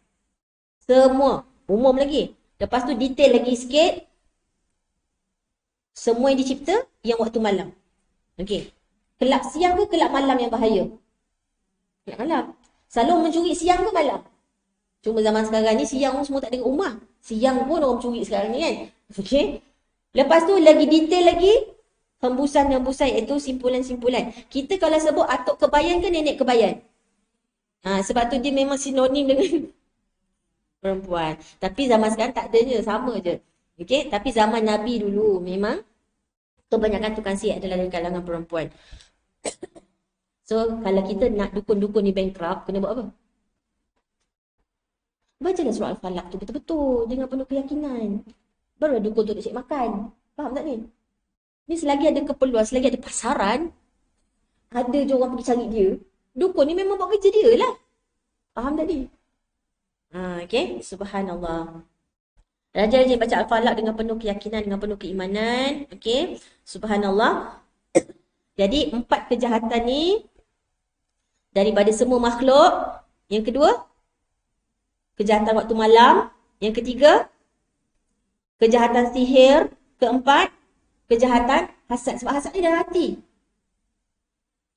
Semua, umum lagi. Lepas tu detail lagi sikit. Semua yang dicipta yang waktu malam. Okey. Kelab siang ke kelab malam yang bahaya? Kelab malam. Selalu mencuri siang ke malam? Cuma zaman sekarang ni siang pun semua tak ada kat rumah. Siang pun orang mencuri sekarang ni kan. Okey. Lepas tu lagi detail lagi. Hembusan-hembusan iaitu simpulan-simpulan. Kita kalau sebut atuk kebayan ke nenek kebayan? Sebab tu dia memang sinonim dengan perempuan. Tapi zaman sekarang tak adanya, sama je. Okey, tapi zaman Nabi dulu memang kebanyakan tukang sihir adalah dari kalangan perempuan. So, kalau kita nak dukun-dukun ni bankrupt, kena buat apa? Bacalah surah Al-Falaq tu betul-betul dengan penuh keyakinan. Baru dukun tu nak cek makan. Faham tak ni? Ni selagi ada keperluan, selagi ada pasaran, ada je orang pergi cari dia. Dukun ni memang buat kerja dia lah. Faham tak ni? Okay, subhanallah. Rajin-rajin baca Al-Falaq dengan penuh keyakinan, dengan penuh keimanan. Okay, subhanallah. Jadi 4 kejahatan ni daripada semua makhluk. Yang kedua, kejahatan waktu malam. Yang ketiga, kejahatan sihir. Keempat, kejahatan hasad. Sebab hasad ni dalam hati.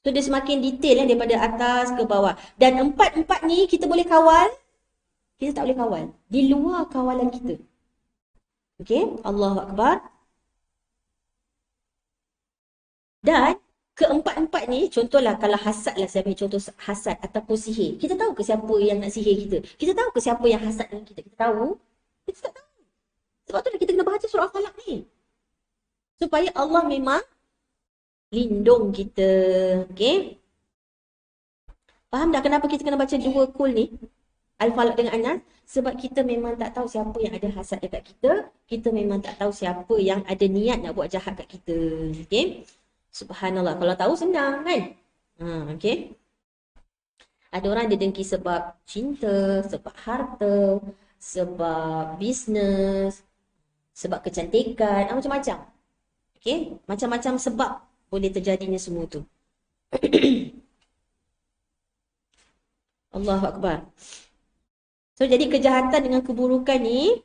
So dia semakin detail daripada atas ke bawah. Dan 4 ni kita boleh kawal. Kita tak boleh kawal. Di luar kawalan kita. Okay, Allahu Akbar. Dan keempat-empat ni, contohlah kalau hasad lah saya ambil contoh hasad ataupun sihir. Kita tahu ke siapa yang nak sihir kita? Kita tahu ke siapa yang hasad dengan kita? Kita tahu? Kita tak tahu. Sebab tu kita kena baca surah Al-Falaq ni. Supaya Allah memang lindung kita. Okay? Faham tak kenapa kita kena baca 2 kul ni? Al-Falaq dengan An-Nas? Sebab kita memang tak tahu siapa yang ada hasad dekat kita. Kita memang tak tahu siapa yang ada niat nak buat jahat kat kita. Okay? Subhanallah. Kalau tahu senang kan? Okay? Ada orang dia dengki sebab cinta, sebab harta, sebab bisnes, sebab kecantikan, macam-macam. Okay? Macam-macam sebab boleh terjadinya semua tu. Allahu Akbar. So, jadi kejahatan dengan keburukan ni,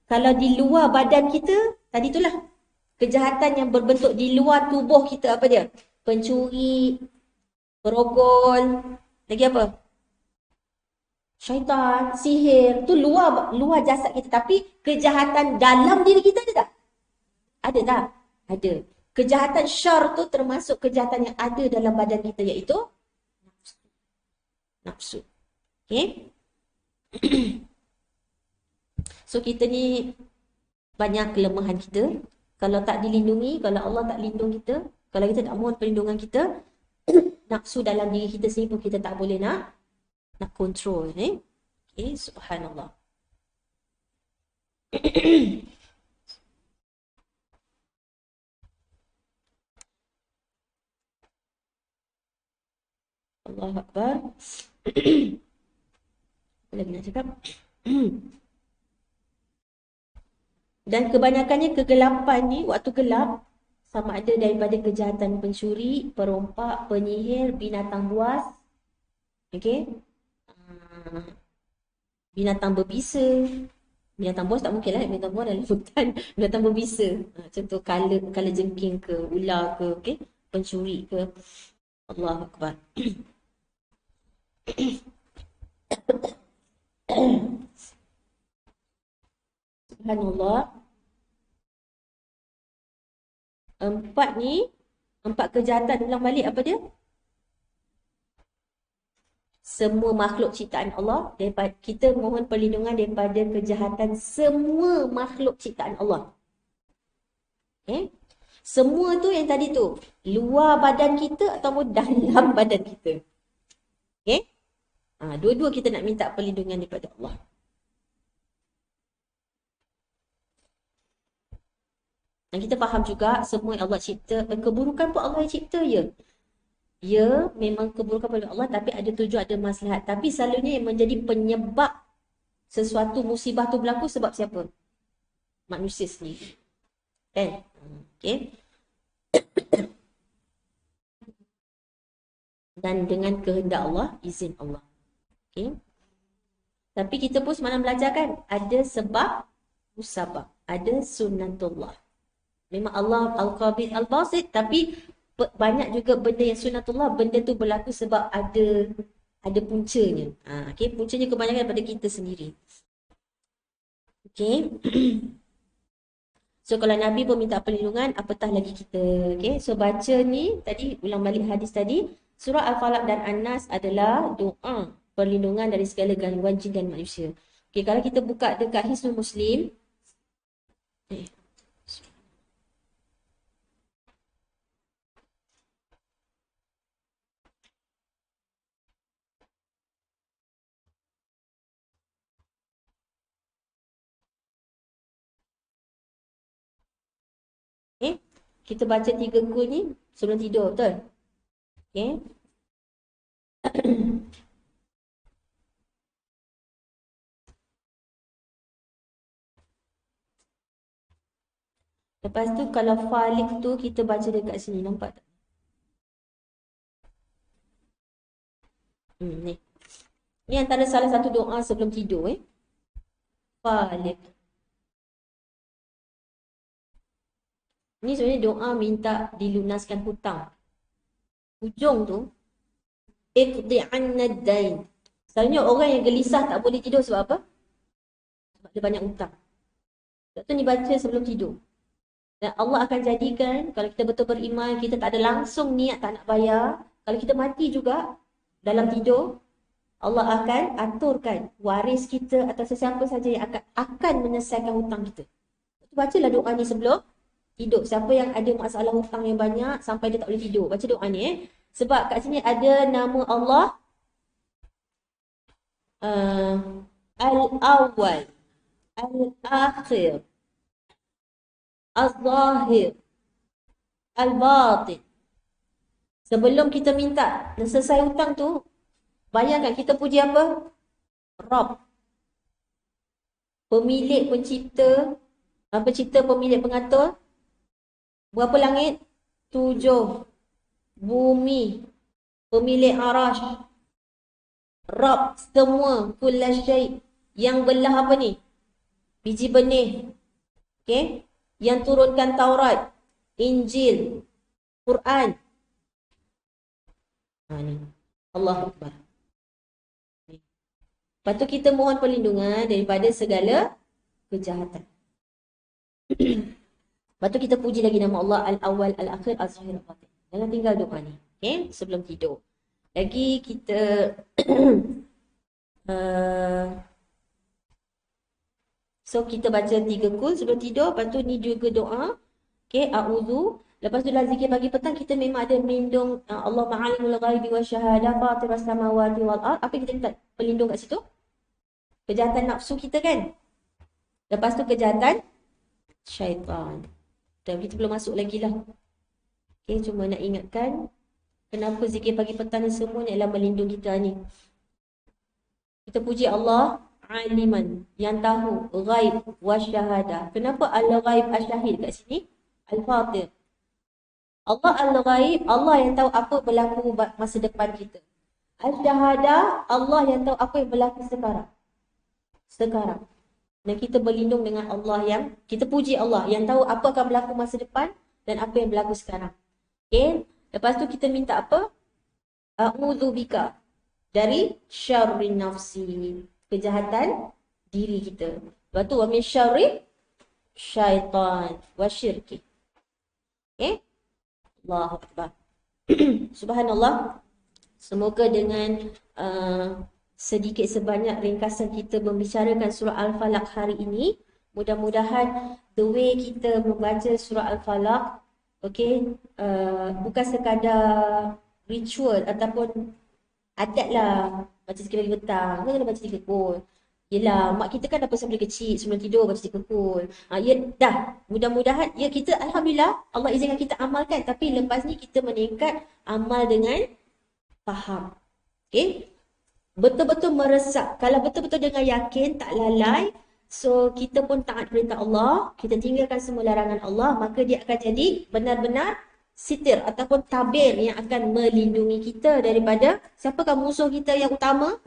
kalau di luar badan kita, tadi itulah. Kejahatan yang berbentuk di luar tubuh kita, apa dia? Pencuri, perogol, lagi apa? Syaitan, sihir, tu luar jasad kita. Tapi kejahatan dalam diri kita ada tak? Ada tak? Ada. Kejahatan syar tu termasuk kejahatan yang ada dalam badan kita, iaitu nafsu. Okay? So kita ni banyak kelemahan kita. Kalau tak dilindungi, kalau Allah tak lindung kita, kalau kita tak mohon perlindungan kita, nafsu dalam diri kita sendiri pun kita tak boleh nak kontrol. Okay, subhanallah. Allahu Akbar. Apa lagi nak cakap? Dan kebanyakannya kegelapan ni, waktu gelap, sama ada daripada kejahatan pencuri, perompak, penyihir, binatang buas, okey, binatang berbisa. Binatang buas tak mungkin lah, binatang buas dalam hutan. Binatang berbisa. Contoh kala jengking ke, ular ke, okey, pencuri ke. Allahu Akbar. Subhanallah. Empat kejahatan ulang balik apa dia? Semua makhluk ciptaan Allah, daripada kita mohon perlindungan daripada kejahatan semua makhluk ciptaan Allah. Okay? Semua tu yang tadi tu, luar badan kita ataupun dalam badan kita. Okay? Dua-dua kita nak minta perlindungan daripada Allah. Dan kita faham juga semua yang Allah cipta, keburukan pun Allah yang cipta ya. Ya, memang keburukan pada Allah, tapi ada tujuan, ada maslahat. Tapi selalunya yang menjadi penyebab sesuatu musibah tu berlaku sebab siapa? Manusia sendiri. Kan? Okay. Dan dengan kehendak Allah, izin Allah. Okay. Tapi kita pun semalam belajar kan, ada sebab musabab, ada sunnatullah. Memang Allah Al-Qabid Al-Basit, tapi banyak juga benda yang sunnatullah, benda tu berlaku sebab ada puncanya. Okay, puncanya kebanyakan daripada kita sendiri. Okay. So kalau Nabi pun minta perlindungan, apatah lagi kita. Okay, so baca ni, tadi ulang balik hadis tadi, surah Al-Falaq dan An-Nas adalah doa perlindungan dari segala gangguan jin dan manusia. Okay, kalau kita buka dekat Hisnul Muslim, okay, kita baca 3 kul ni sebelum tidur, betul? Okay. Lepas tu kalau Falik tu kita baca dekat sini, nampak tak? Ni. Ni antara salah satu doa sebelum tidur Falik. Ni sebenarnya doa minta dilunaskan hutang. Hujung tu, iqdi anna dain. Selalunya orang yang gelisah tak boleh tidur sebab apa? Sebab dia banyak hutang. Sebab tu ni baca sebelum tidur. Dan Allah akan jadikan, kalau kita betul beriman, kita tak ada langsung niat tak nak bayar. Kalau kita mati juga dalam tidur, Allah akan aturkan waris kita atau sesiapa saja yang akan menyelesaikan hutang kita. Bacalah doa ni sebelum tidur. Siapa yang ada masalah hutang yang banyak sampai dia tak boleh tidur, baca doa ni Sebab kat sini ada nama Allah Al-Awwal, Al-Akhir, Al-Zahir, Al-Batin. Sebelum kita minta selesai hutang tu, bayangkan kita puji apa? Rabb. Pemilik, pencipta, pencipta, pemilik, pengatur. Berapa langit? 7. Bumi. Pemilik arash. Rabb semua. Kulla syai'. Yang belah apa ni? Biji benih. Okay? Yang turunkan Taurat, Injil, Quran. Ni. Allahu Akbar. Lepas tu kita mohon perlindungan daripada segala kejahatan. Lepas tu kita puji lagi nama Allah Al-Awwal, Al-Akhir, Al-Zahir, Al-Batin. Jangan tinggal doa ni. Okay? Sebelum tidur. Lagi kita so kita baca 3 kul sebelum tidur. Lepas tu ni juga doa. Okay, a'udhu. Lepas tu dalam zikir pagi petang kita memang ada melindung Allah ma'alimul ghaibi wa syahadah fatirus samawati wal ard. Apa kita minta pelindung kat situ? Kejahatan nafsu kita kan? Lepas tu kejahatan syaitan. Dan kita belum masuk lagi lah. Okay, cuma nak ingatkan kenapa zikir pagi petang ni semua ni adalah melindung kita ni. Kita puji Allah aliman, yang tahu ghaib wasyahadah. Kenapa al-ghaib asyahid kat sini? Al-fatir. Allah al-ghaib, Allah yang tahu apa berlaku masa depan kita. Al-syahadah, Allah yang tahu apa yang berlaku sekarang. Sekarang. Dan kita berlindung dengan Allah yang, kita puji Allah yang tahu apa akan berlaku masa depan dan apa yang berlaku sekarang. Okay. Lepas tu kita minta apa? A'udzubika dari syarri nafsi, kejahatan diri kita. Lepas tu wa min syarri syaitan wa syirki. Okay. Allahu Akbar. Subhanallah. Semoga dengan sedikit sebanyak ringkasan kita membicarakan surah Al-Falaq hari ini, mudah-mudahan the way kita membaca surah Al-Falaq, okay, bukan sekadar ritual ataupun adat lah, baca 3 kali petang, kena baca 3 kul. Yelah, mak kita kan dah pesan dari kecil, sebelum tidur baca 3 kul. Ya dah, mudah-mudahan, ya kita Alhamdulillah, Allah izinkan kita amalkan. Tapi lepas ni kita meningkat amal dengan faham. Okay? Betul-betul meresap. Kalau betul-betul dengan yakin, tak lalai, so kita pun taat perintah Allah, kita tinggalkan semua larangan Allah, maka dia akan jadi benar-benar sitir ataupun tabir yang akan melindungi kita daripada siapakah musuh kita yang utama?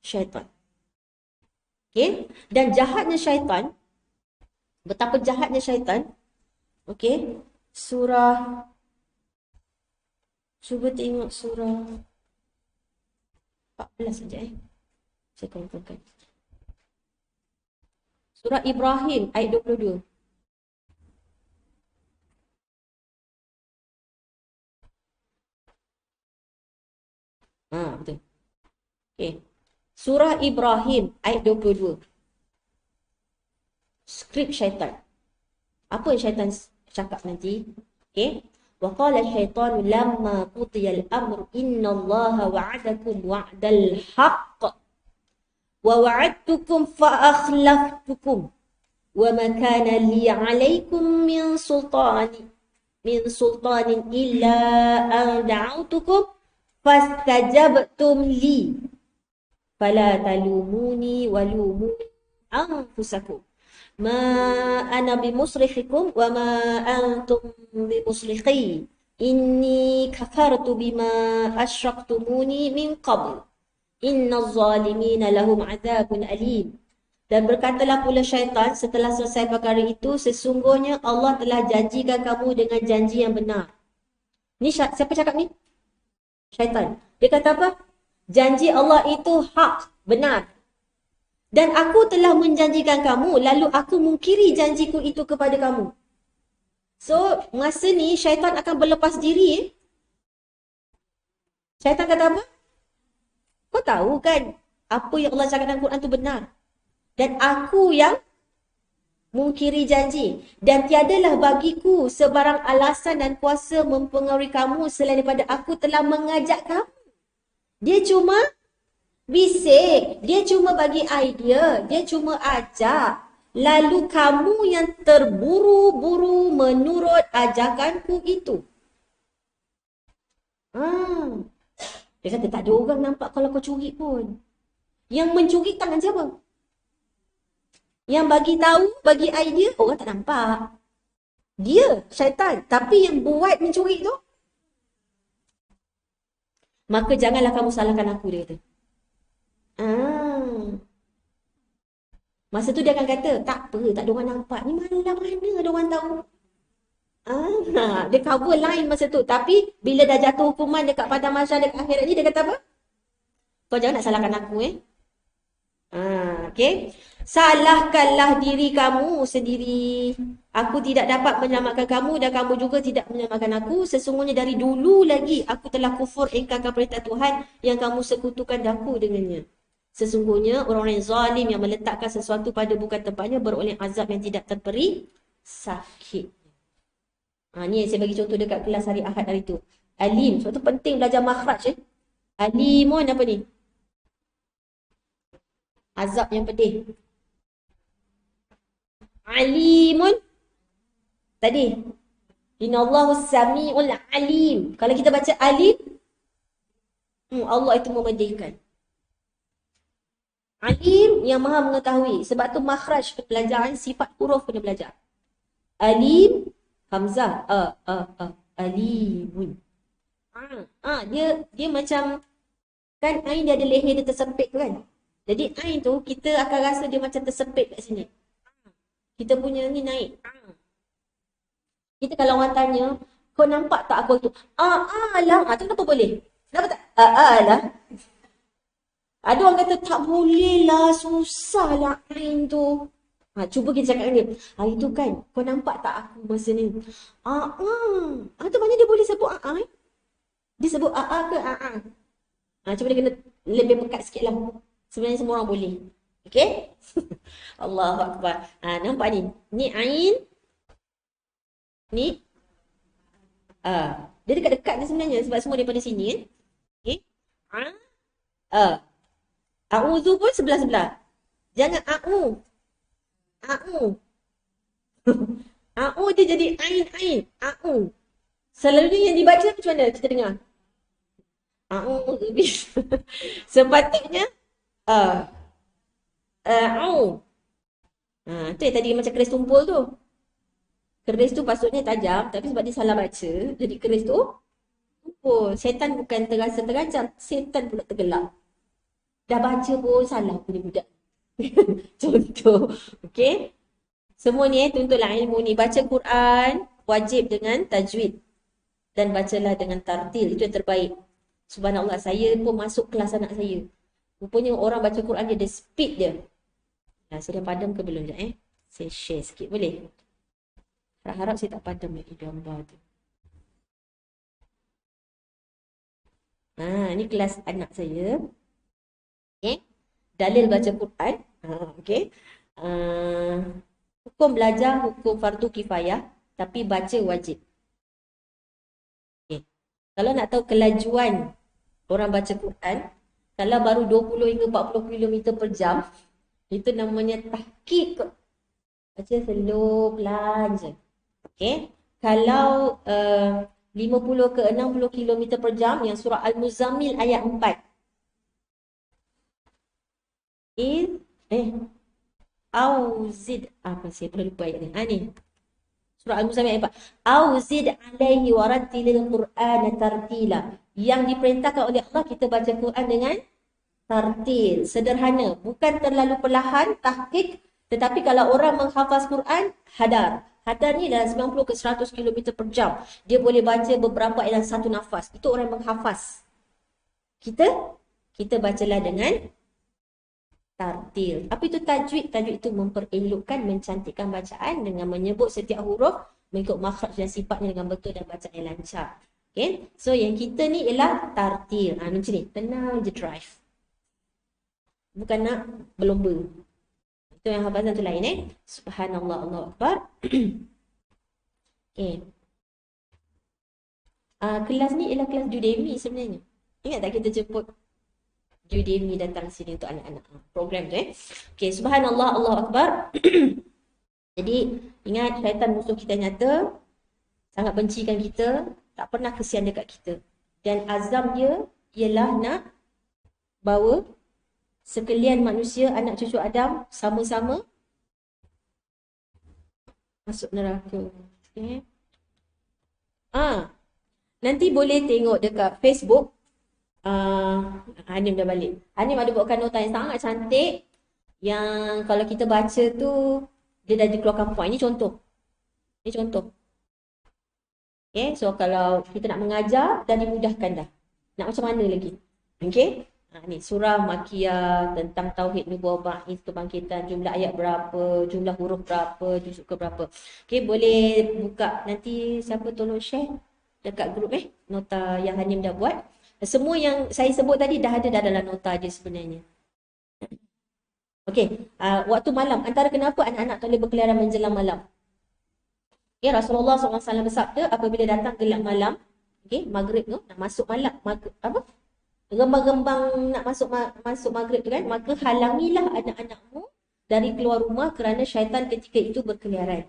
Syaitan. Okay? Dan jahatnya syaitan, betapa jahatnya syaitan. Okay? Surah, cuba tengok surah 14 saja saya confirmkan. Surah Ibrahim ayat 22. Betul. Okay. Surah Ibrahim ayat 22. Skrip syaitan. Apa yang syaitan cakap nanti? Okay. Wa qala syaitanu lamma qudiya al-amr innallaha wa'adakum wa'dal haqq wa wa'adtukum fa akhlaftukum wa ma kana li 'alaykum min sultanin illa an da'awtukum fastajabtum li fala talumuni walumu anfusakum ma ana bimusrikhikum wa ma antum bimusrikhi inni kafartu bima asyraktumuni min qabl innaz zalimina lahum adzabun alim. Dan berkatalah pula syaitan setelah selesai perkara itu, sesungguhnya Allah telah janjikan kamu dengan janji yang benar. Ni siapa cakap ni? Syaitan. Dia kata apa? Janji Allah itu hak, benar. Dan aku telah menjanjikan kamu, lalu aku mungkiri janjiku itu kepada kamu. So, masa ni syaitan akan berlepas diri. Syaitan kata apa? Kau tahu kan apa yang Allah cakap dalam Quran tu benar. Dan aku yang mungkiri janji. Dan tiadalah bagiku sebarang alasan dan kuasa mempengaruhi kamu selain daripada aku telah mengajak kamu. Dia cuma bisik, dia cuma bagi idea, dia cuma ajak. Lalu kamu yang terburu-buru menurut ajakanku itu. Dia kata tak ada orang nampak kalau kau curi pun. Yang mencuri tangan siapa? Yang bagi tahu, bagi idea, orang tak nampak. Dia, syaitan. Tapi yang buat mencuri tu, maka janganlah kamu salahkan aku, dia kata. Masa tu dia akan kata, tak apa, tak ada orang nampak. Ni malam mana ada orang tahu? Dia cover line masa tu. Tapi bila dah jatuh hukuman dekat padang mahsyar dekat akhirat ni, dia kata apa? Kau jangan nak salahkan aku okay. Salahkanlah diri kamu sendiri. Aku tidak dapat menyelamatkan kamu dan kamu juga tidak menyelamatkan aku. Sesungguhnya dari dulu lagi aku telah kufur ingkarkan perintah Tuhan yang kamu sekutukan daku dengannya. Sesungguhnya orang-orang yang zalim yang meletakkan sesuatu pada bukan tempatnya beroleh azab yang tidak terperi sakit. Ni yang saya bagi contoh dekat kelas hari Ahad hari tu. Alim. Sebab tu penting belajar makhraj. Alimun apa ni? Azab yang pedih. Alimun. Tadi. Innallahu sami'ul alim. Kalau kita baca alim, Allah itu memedihkan. Alim yang maha mengetahui. Sebab tu makhraj pelajaran sifat huruf kena belajar. Alim, hamzah, alimun. Dia macam, kan ain dia ada leher dia tersepit tu kan. Jadi ain tu kita akan rasa dia macam tersepit kat sini. Kita punya ni naik. Kita kalau orang tanya, kau nampak tak aku tu? Lah. Tu kenapa boleh? Kenapa tak? Lah. Ada orang kata tak boleh lah, susah lah ain tu. Cuba kita cakap dengan dia. Itu kan, kau nampak tak aku masa ni? Tu mana dia boleh sebut eh? Dia sebut ke cuba dia kena lebih pekat sikit lah. Sebenarnya semua orang boleh. Okay? Allahu Akbar. Nampak ni? Ni ain. Ni. Dia dekat-dekat ni sebenarnya sebab semua daripada sini kan. Okay? A'udhu pun sebelah-sebelah. Jangan a'u. A'u dia jadi ain. A'u. Selalunya yang dibaca macam mana kita dengar? A'udhu. Sepatutnya a'u. Tu yang tadi macam keris tumpul tu. Keris tu patutnya tajam, tapi sebab dia salah baca, jadi keris tu tumpul. Syaitan bukan terasa terancam, syaitan pula tergelak. Dah baca pun salah punya budak. Contoh. Okay. Semua ni tuntutlah ilmu ni. Baca Quran wajib dengan tajwid. Dan bacalah dengan tartil. Itu yang terbaik. Subhanallah, saya pun masuk kelas anak saya. Rupanya orang baca Quran dia ada speed dia. Saya dah padam ke belum? Saya share sikit boleh? Harap-harap saya tak padam lagi gambar tu. Ni kelas anak saya. Okay. Dalil baca Quran. Okay. Hukum belajar, hukum fardu kifayah. Tapi baca wajib. Okay. Kalau nak tahu kelajuan orang baca Quran, kalau baru 20 hingga 40 km per jam, itu namanya tahqiq. Baca slow, pelan je. Okay. Kalau 50 ke 60 km per jam, yang surah Al-Muzammil ayat 4. Auzid. Saya pernah lupa ayat ni. Ni. Surah Al-Muzammil ayat 4. Auzid alaihi warattilil Qur'ana tartila. Yang diperintahkan oleh Allah, kita baca Quran dengan tartil. Sederhana. Bukan terlalu perlahan, tahqiq. Tetapi kalau orang menghafaz Quran, hadar. Hadar ni dalam 90 ke 100 km per jam. Dia boleh baca beberapa ayat dalam satu nafas. Itu orang yang menghafaz. Kita bacalah dengan tartil. Apa itu tajwid? Tajwid itu memperelokkan, mencantikkan bacaan dengan menyebut setiap huruf mengikut makhraj dan sifatnya dengan betul dan bacaan yang lancar. Okay? So yang kita ni ialah tartil. Macam ni. Tenang je drive. Bukan nak berlomba. Itu yang hafazan tu lain Subhanallah, Allahu Akbar. Okay. Kelas ni ialah kelas Udemy sebenarnya. Ingat tak kita jemput Udemy datang sini untuk anak-anak. Program tu Okay, Subhanallah, Allahu Akbar. Jadi, ingat syaitan musuh kita nyata. Sangat bencikan kita. Tak pernah kesian dekat kita. Dan azam dia ialah nak bawa sekalian manusia, anak cucu Adam, sama-sama masuk neraka. Okay. Nanti boleh tengok dekat Facebook. Hanim dah balik. Hanim ada buatkan nota yang sangat cantik. Yang kalau kita baca tu, dia dah dikeluarkan point. Ini contoh. Okay, so kalau kita nak mengajar, dah dimudahkan dah. Nak macam mana lagi? Okay. Ni surah Makiyah tentang tauhid nubuwah ba'its, kebangkitan, jumlah ayat berapa, jumlah huruf berapa, juzuk ke berapa. Okey, boleh buka nanti siapa tolong share dekat grup nota yang Hanim dah buat. Semua yang saya sebut tadi dah ada dalam nota dia sebenarnya. Okey, waktu malam, antara kenapa anak-anak tak boleh berkeliaran menjelang malam. Okey, Rasulullah SAW bersabda apabila datang gelap malam, okey, maghrib tu nak masuk malam, gembang-gembang nak masuk maghrib tu kan, maka halangilah anak-anakmu dari keluar rumah kerana syaitan ketika itu berkeliaran.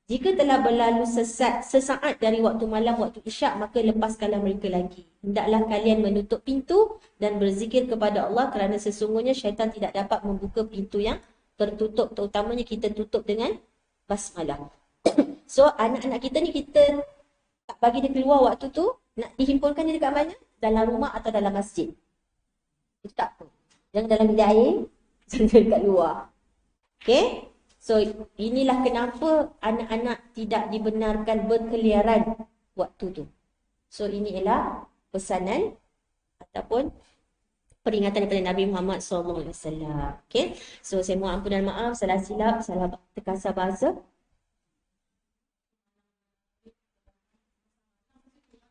Jika telah berlalu sesaat dari waktu malam, waktu isyak, maka lepaskanlah mereka lagi. Hendaklah kalian menutup pintu dan berzikir kepada Allah kerana sesungguhnya syaitan tidak dapat membuka pintu yang tertutup. Terutamanya kita tutup dengan basmalah. So, anak-anak kita ni kita tak bagi dia keluar waktu tu, nak dihimpunkan dia dekat mana? Dalam rumah atau dalam masjid. Itu tak apa. Jangan dalam bilik air, jangan dekat luar. Okay? So, inilah kenapa anak-anak tidak dibenarkan berkeliaran waktu tu. So, ini ialah pesanan ataupun peringatan daripada Nabi Muhammad SAW. Okay? So, saya mohon ampun dan maaf, salah silap, salah terkasar bahasa.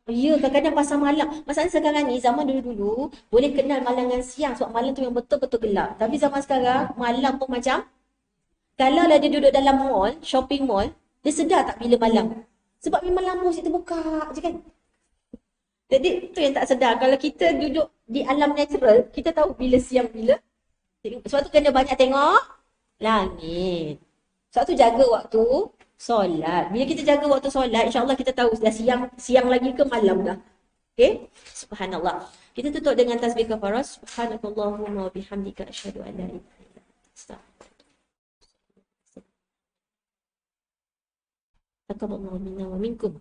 Ya, kadang-kadang pasal malam. Masalahnya sekarang ni, zaman dulu-dulu, boleh kenal malam dengan siang sebab malam tu yang betul-betul gelap. Tapi zaman sekarang, malam pun macam, kalau lah dia duduk dalam mall, shopping mall, dia sedar tak bila malam? Sebab memang lampu situ buka je kan. Jadi, tu yang tak sedar. Kalau kita duduk di alam natural, kita tahu bila siang, bila. Sebab tu kena banyak tengok langit. Sebab tu jaga waktu solat. Bila kita jaga waktu solat, insyaAllah kita tahu dah siang lagi ke malam dah. Okay? Subhanallah. Kita tutup dengan tasbih kafarah. Subhanakallahumma wa bihamdika asyhadu an la ilaha illa anta astaghfiruka wa atubu ilaik. Taqabbalallahu minna wa minkum.